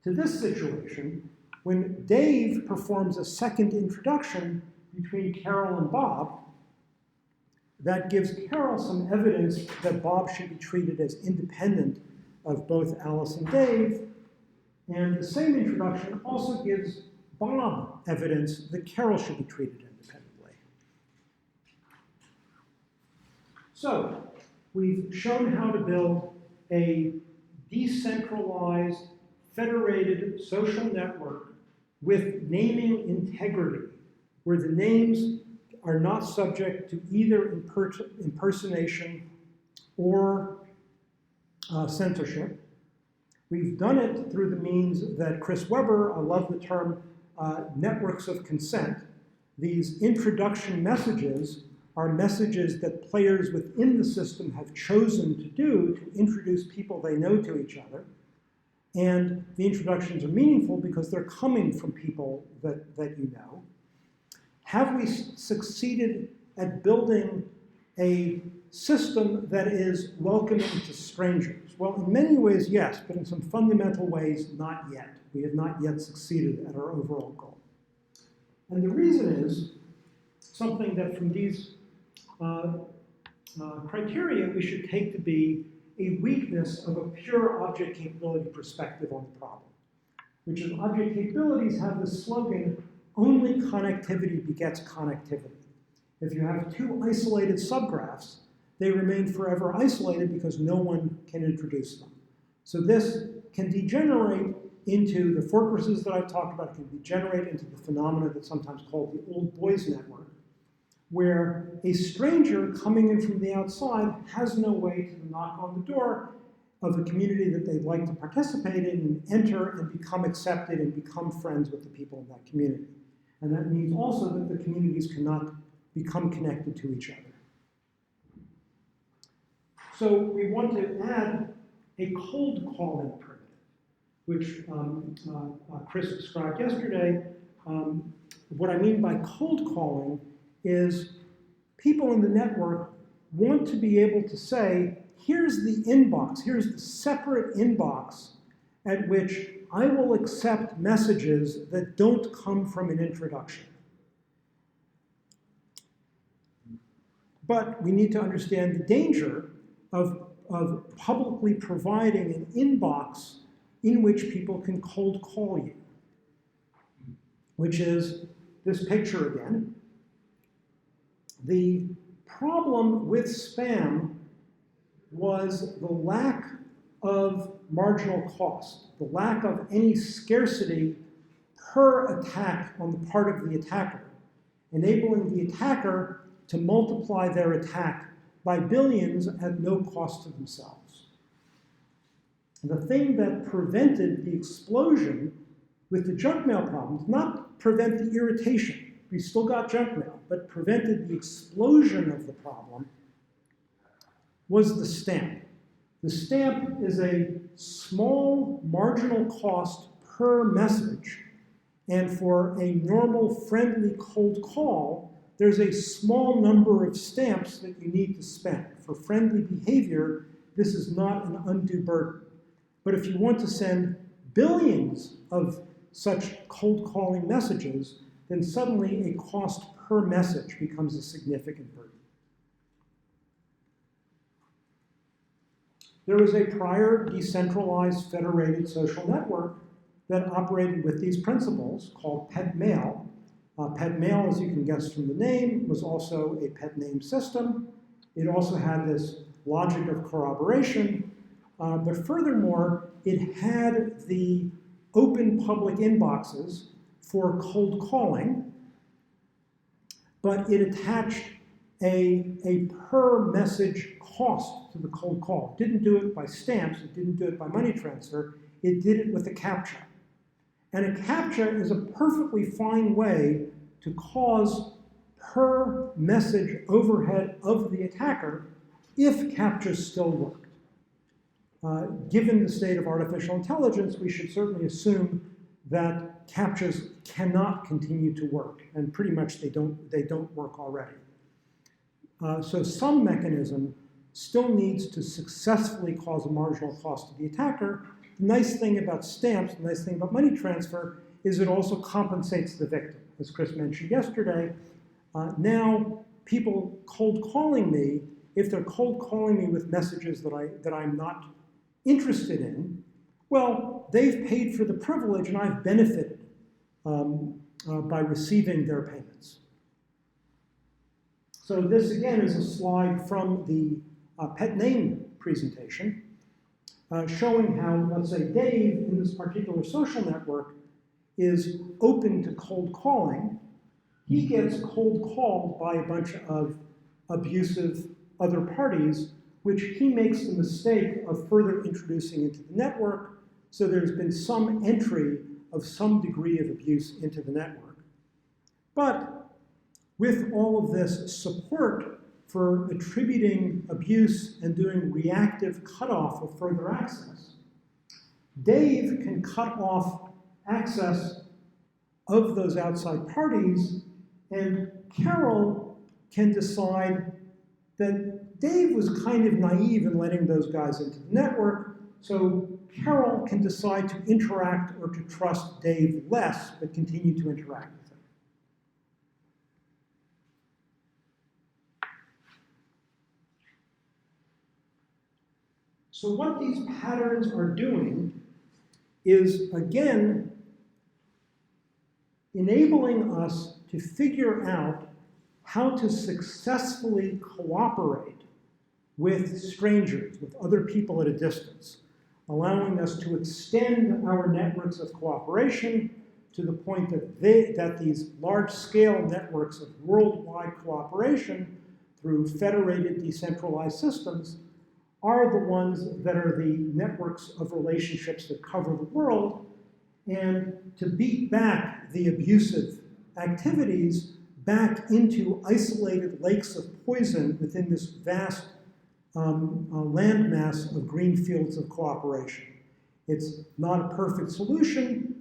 Speaker 2: to this situation when Dave performs a second introduction between Carol and Bob. That gives Carol some evidence that Bob should be treated as independent of both Alice and Dave. And the same introduction also gives Bob evidence that Carol should be treated independently. So we've shown how to build a decentralized, federated social network with naming integrity, where the names are not subject to either impersonation or censorship. We've done it through the means that Chris Webber, I love the term networks of consent. These introduction messages are messages that players within the system have chosen to do to introduce people they know to each other. And the introductions are meaningful because they're coming from people that you know. Have we succeeded at building a system that is welcoming to strangers? Well, in many ways, yes, but in some fundamental ways, not yet. We have not yet succeeded at our overall goal. And the reason is something that from these criteria we should take to be a weakness of a pure object capability perspective on the problem, which is object capabilities have this slogan, only connectivity begets connectivity. If you have two isolated subgraphs, they remain forever isolated because no one can introduce them. So this can degenerate into the fortresses that I've talked about, can degenerate into the phenomena that's sometimes called the old boys network, where a stranger coming in from the outside has no way to knock on the door of a community that they'd like to participate in and enter and become accepted and become friends with the people in that community. And that means also that the communities cannot become connected to each other. So we want to add a cold calling primitive, which Chris described yesterday. What I mean by cold calling is people in the network want to be able to say, here's the inbox, here's the separate inbox at which I will accept messages that don't come from an introduction. But we need to understand the danger of publicly providing an inbox in which people can cold call you, which is this picture again. The problem with spam was the lack of marginal cost, the lack of any scarcity per attack on the part of the attacker, enabling the attacker to multiply their attack by billions at no cost to themselves. The thing that prevented the explosion with the junk mail problems, not prevent the irritation, we still got junk mail, but prevented the explosion of the problem, was the stamp. The stamp is a small marginal cost per message, and for a normal friendly cold call, there's a small number of stamps that you need to spend. For friendly behavior, this is not an undue burden. But if you want to send billions of such cold calling messages, then suddenly a cost per message becomes a significant burden. There was a prior decentralized federated social network that operated with these principles called pet mail. Pet mail, as you can guess from the name, was also a pet name system. It also had this logic of corroboration, but furthermore, it had the open public inboxes for cold calling, but it attached a per message cost to the cold call. It didn't do it by stamps, it didn't do it by money transfer, it did it with a CAPTCHA. And a CAPTCHA is a perfectly fine way to cause per message overhead of the attacker if CAPTCHAs still worked. Given the state of artificial intelligence, we should certainly assume that CAPTCHAs cannot continue to work, and pretty much they don't work already. So some mechanism still needs to successfully cause a marginal cost to the attacker. The nice thing about stamps, the nice thing about money transfer, is it also compensates the victim. As Chris mentioned yesterday, now people cold calling me, if they're cold calling me with messages that I'm not interested in, well, they've paid for the privilege and I've benefited by receiving their payments. So this again is a slide from the pet name presentation, showing how, let's say, Dave in this particular social network is open to cold calling. He gets cold called by a bunch of abusive other parties, which he makes the mistake of further introducing into the network. So there's been some entry of some degree of abuse into the network. But with all of this support for attributing abuse and doing reactive cutoff of further access, Dave can cut off access of those outside parties, and Carol can decide that Dave was kind of naive in letting those guys into the network, so Carol can decide to interact or to trust Dave less, but continue to interact with him. So what these patterns are doing is, again, enabling us to figure out how to successfully cooperate with strangers, with other people at a distance, allowing us to extend our networks of cooperation to the point that these large-scale networks of worldwide cooperation through federated decentralized systems are the ones that are the networks of relationships that cover the world, and to beat back the abusive activities back into isolated lakes of poison within this vast landmass of green fields of cooperation. It's not a perfect solution,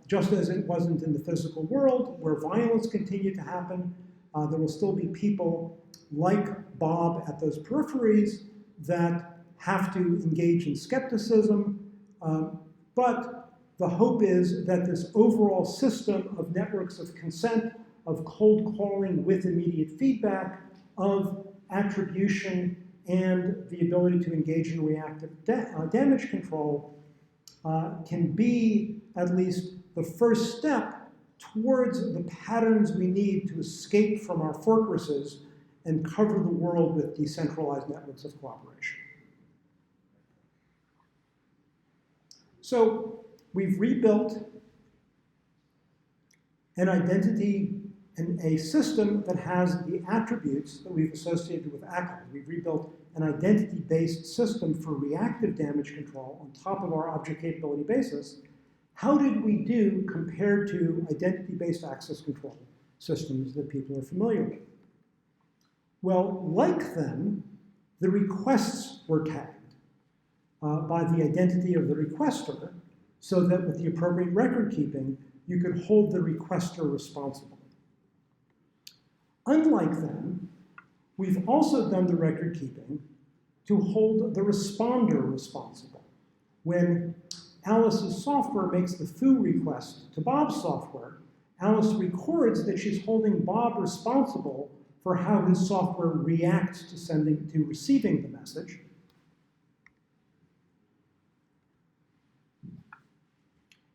Speaker 2: just as it wasn't in the physical world, where violence continued to happen. There will still be people like Bob at those peripheries that have to engage in skepticism, but the hope is that this overall system of networks of consent, of cold calling with immediate feedback, of attribution, and the ability to engage in reactive damage control can be at least the first step towards the patterns we need to escape from our fortresses and cover the world with decentralized networks of cooperation. So we've rebuilt an identity and a system that has the attributes that we've associated with ACL. We've rebuilt an identity-based system for reactive damage control on top of our object capability basis. How did we do compared to identity-based access control systems that people are familiar with? Well, like them, the requests were tagged by the identity of the requester, so that with the appropriate record keeping, you could hold the requester responsible. Unlike them, we've also done the record keeping to hold the responder responsible. When Alice's software makes the foo request to Bob's software, Alice records that she's holding Bob responsible for how his software reacts to receiving the message.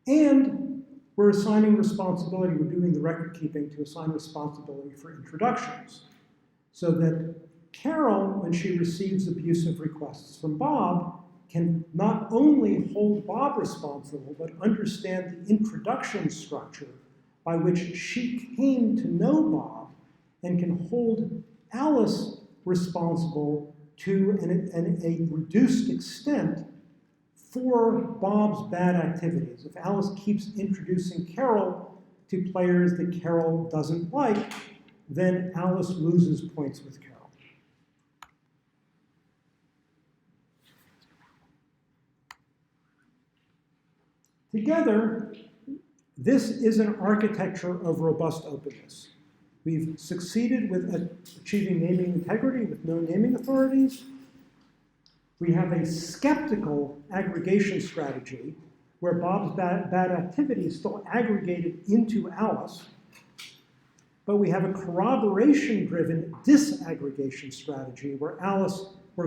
Speaker 2: And we're assigning responsibility, we're doing the record keeping to assign responsibility for introductions. So that Carol, when she receives abusive requests from Bob, can not only hold Bob responsible, but understand the introduction structure by which she came to know Bob and can hold Alice responsible to a reduced extent for Bob's bad activities. If Alice keeps introducing Carol to players that Carol doesn't like, then Alice loses points with Carol. Together, this is an architecture of robust openness. We've succeeded with achieving naming integrity with no naming authorities. We have a skeptical aggregation strategy where Bob's bad activity is still aggregated into Alice, but we have a corroboration-driven disaggregation strategy where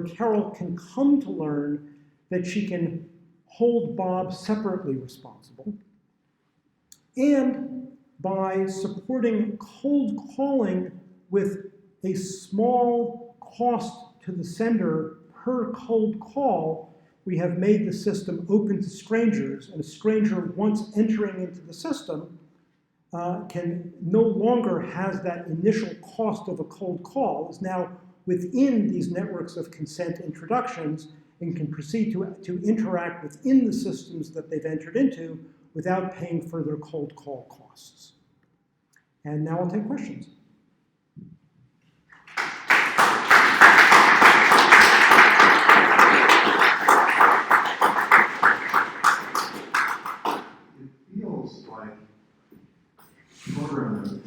Speaker 2: Carol can come to learn that she can hold Bob separately responsible. And by supporting cold calling with a small cost to the sender per cold call, we have made the system open to strangers, and a stranger, once entering into the system, can no longer has that initial cost of a cold call, is now within these networks of consent introductions and can proceed to interact within the systems that they've entered into without paying further cold call costs. And now I'll take questions.
Speaker 3: Programming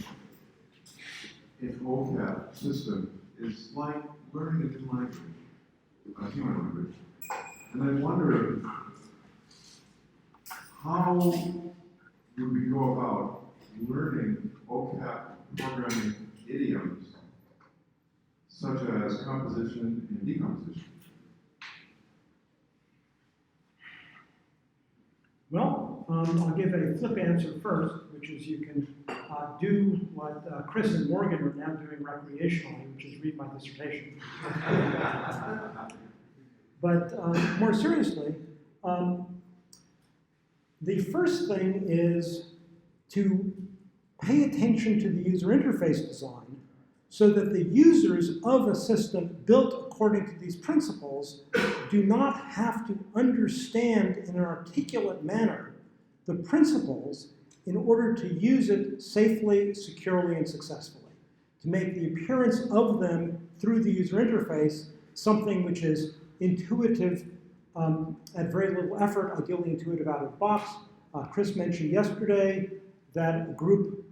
Speaker 3: in OCAP system is like learning a new language, a human language. And I wonder how would we go about learning OCAP programming idioms such as composition and decomposition?
Speaker 2: Well, I'll give a flip answer first, which is you can do what Chris and Morgan are now doing recreationally, which is read my dissertation. But more seriously, the first thing is to pay attention to the user interface design so that the users of a system built according to these principles do not have to understand in an articulate manner the principles in order to use it safely, securely, and successfully. To make the appearance of them through the user interface something which is intuitive at very little effort, ideally intuitive out of the box. Chris mentioned yesterday that a group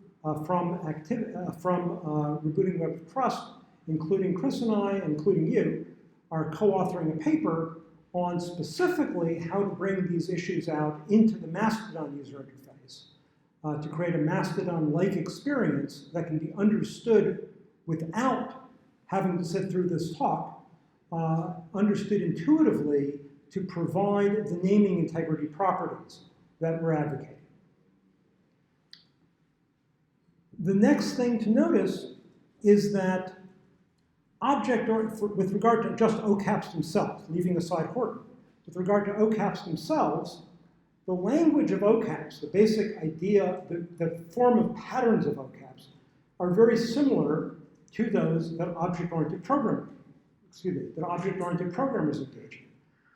Speaker 2: from Rebooting Web Trust, including Chris and I, including you, are co-authoring a paper on specifically how to bring these issues out into the Mastodon user interface to create a Mastodon-like experience that can be understood without having to sit through this talk, understood intuitively to provide the naming integrity properties that we're advocating. The next thing to notice is that with regard to just OCAPs themselves, leaving aside Horton, with regard to OCAPs themselves, the language of OCAPs, the basic idea, the form of patterns of OCAPs, are very similar to those that object-oriented programmers engage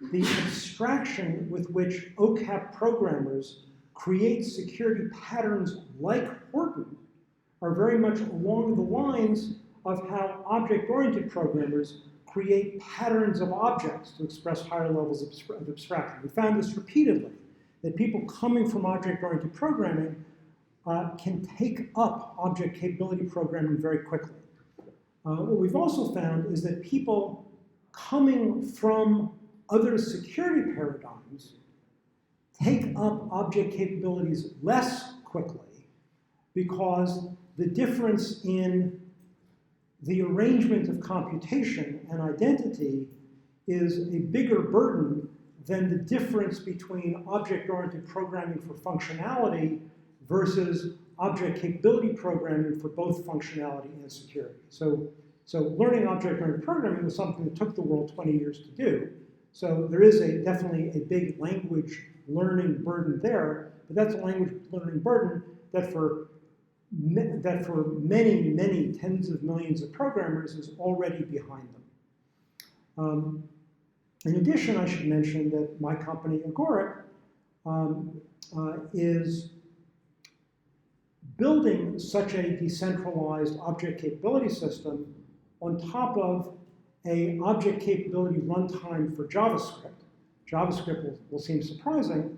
Speaker 2: in. The abstraction with which OCAP programmers create security patterns like Horton are very much along the lines of how object-oriented programmers create patterns of objects to express higher levels of abstraction. We found this repeatedly, that people coming from object-oriented programming can take up object capability programming very quickly. What we've also found is that people coming from other security paradigms take up object capabilities less quickly because the difference in the arrangement of computation and identity is a bigger burden than the difference between object-oriented programming for functionality versus object capability programming for both functionality and security. So learning object-oriented programming was something that took the world 20 years to do. So there is definitely a big language learning burden there, but that's a language learning burden that for many, many tens of millions of programmers is already behind them. In addition, I should mention that my company, Agoric, is building such a decentralized object capability system on top of an object capability runtime for JavaScript. JavaScript will seem surprising,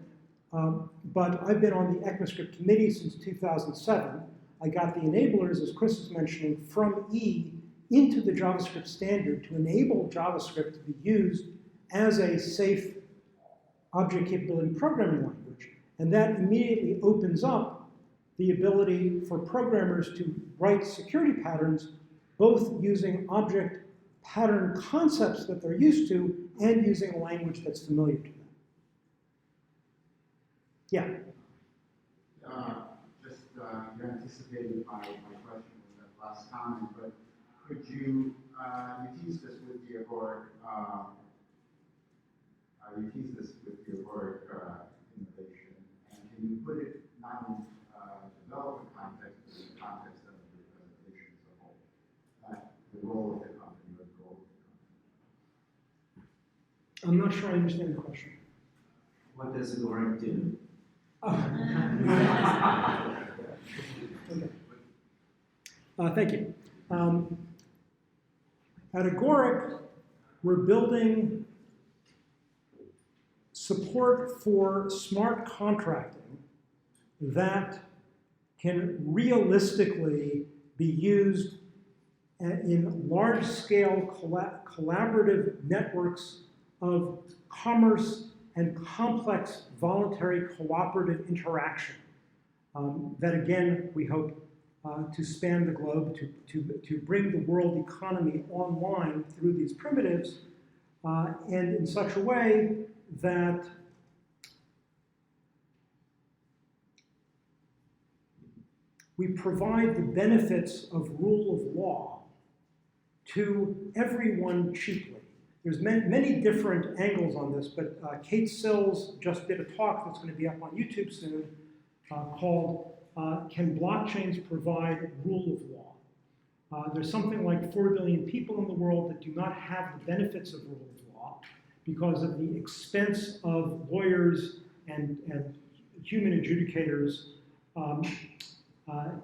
Speaker 2: but I've been on the ECMAScript committee since 2007. I got the enablers, as Chris was mentioning, from E into the JavaScript standard to enable JavaScript to be used as a safe object capability programming language. And that immediately opens up the ability for programmers to write security patterns, both using object pattern concepts that they're used to and using a language that's familiar to them. Yeah?
Speaker 4: You anticipated my question with that last comment, but could you tease this with the Agoric innovation, and can you put it not in development context, but in the context of the presentation as a whole? The role of the company or the goal of the company.
Speaker 2: I'm not sure I understand the question.
Speaker 5: What does Agoric do?
Speaker 2: Okay. Thank you. At Agoric, we're building support for smart contracting that can realistically be used in large-scale collaborative networks of commerce and complex voluntary cooperative interaction that, again, we hope to span the globe, to bring the world economy online through these primitives, and in such a way that we provide the benefits of rule of law to everyone cheaply. There's many different angles on this, but Kate Sills just did a talk that's going to be up on YouTube soon called Can Blockchains Provide Rule of Law? There's something like 4 billion people in the world that do not have the benefits of rule of law because of the expense of lawyers and human adjudicators,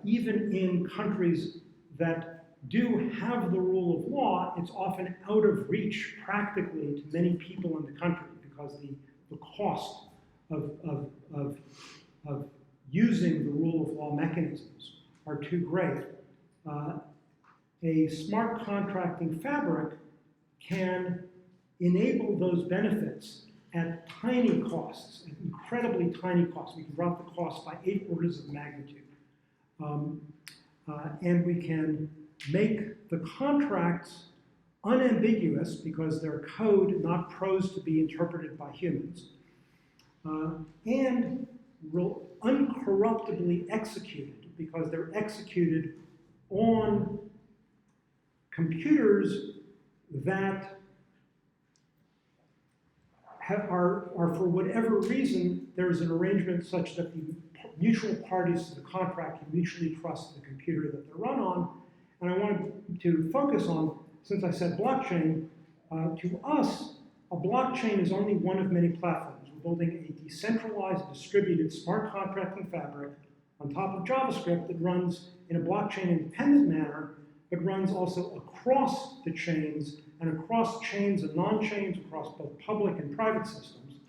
Speaker 2: even in countries that do have the rule of law. It's often out of reach practically to many people in the country because the cost of using the rule of law mechanisms are too great. A smart contracting fabric can enable those benefits at tiny costs, at incredibly tiny costs. We can drop the cost by 8 orders of magnitude. And we can make the contracts unambiguous because they're code, not prose to be interpreted by humans, and uncorruptibly executed because they're executed on computers that are for whatever reason, there's an arrangement such that the mutual parties to the contract can mutually trust the computer that they're run on. And I wanted to focus on, since I said blockchain, to us, a blockchain is only one of many platforms. We're building a decentralized, distributed smart contracting fabric on top of JavaScript that runs in a blockchain-independent manner, but runs also across the chains and across chains and non-chains, across both public and private systems,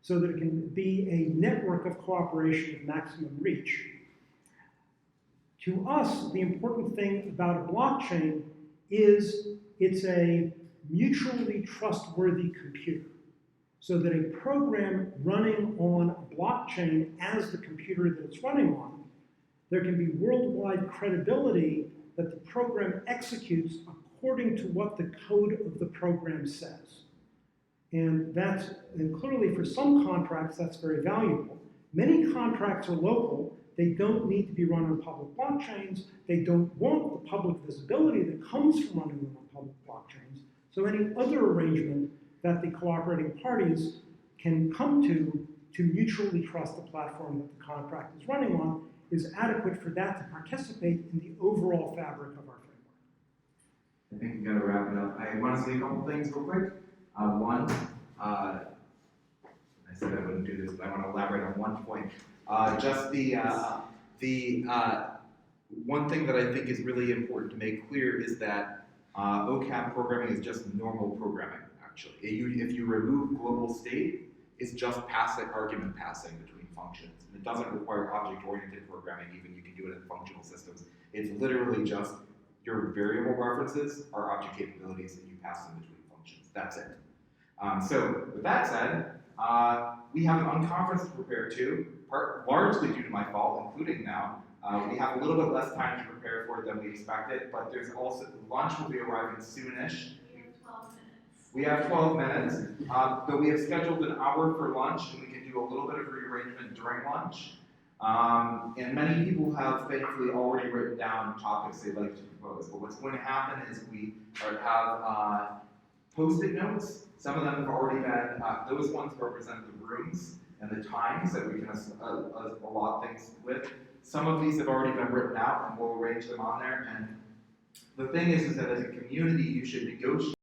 Speaker 2: so that it can be a network of cooperation of maximum reach. To us, the important thing about a blockchain is it's a mutually trustworthy computer, so that a program running on a blockchain as the computer that it's running on, there can be worldwide credibility that the program executes according to what the code of the program says. And clearly for some contracts, that's very valuable. Many contracts are local. They don't need to be run on public blockchains. They don't want the public visibility that comes from running them on public blockchains. So any other arrangement that the cooperating parties can come to mutually trust the platform that the contract is running on is adequate for that to participate in the overall fabric of our framework.
Speaker 6: I think we gotta wrap it up. I want to say a couple things real quick. One, I said I wouldn't do this, but I want to elaborate on one point. Just the one thing that I think is really important to make clear is that OCAP programming is just normal programming, actually. If you remove global state, it's just argument passing between functions. And it doesn't require object-oriented programming, even you can do it in functional systems. It's literally just your variable references are object capabilities and you pass them between functions. That's it. So with that said, we have an unconference to prepare too, largely due to my fault, including now. We have a little bit less time to prepare for it than we expected, but there's also, lunch will be arriving soonish. We have 12 minutes, but we have scheduled an hour for lunch, and we can do a little bit of rearrangement during lunch. And many people have thankfully already written down topics they'd like to propose. But what's going to happen is we have post-it notes. Some of them have already been, those ones represent the rooms and the times that we can allot things with. Some of these have already been written out, and we'll arrange them on there. And the thing is that as a community, you should negotiate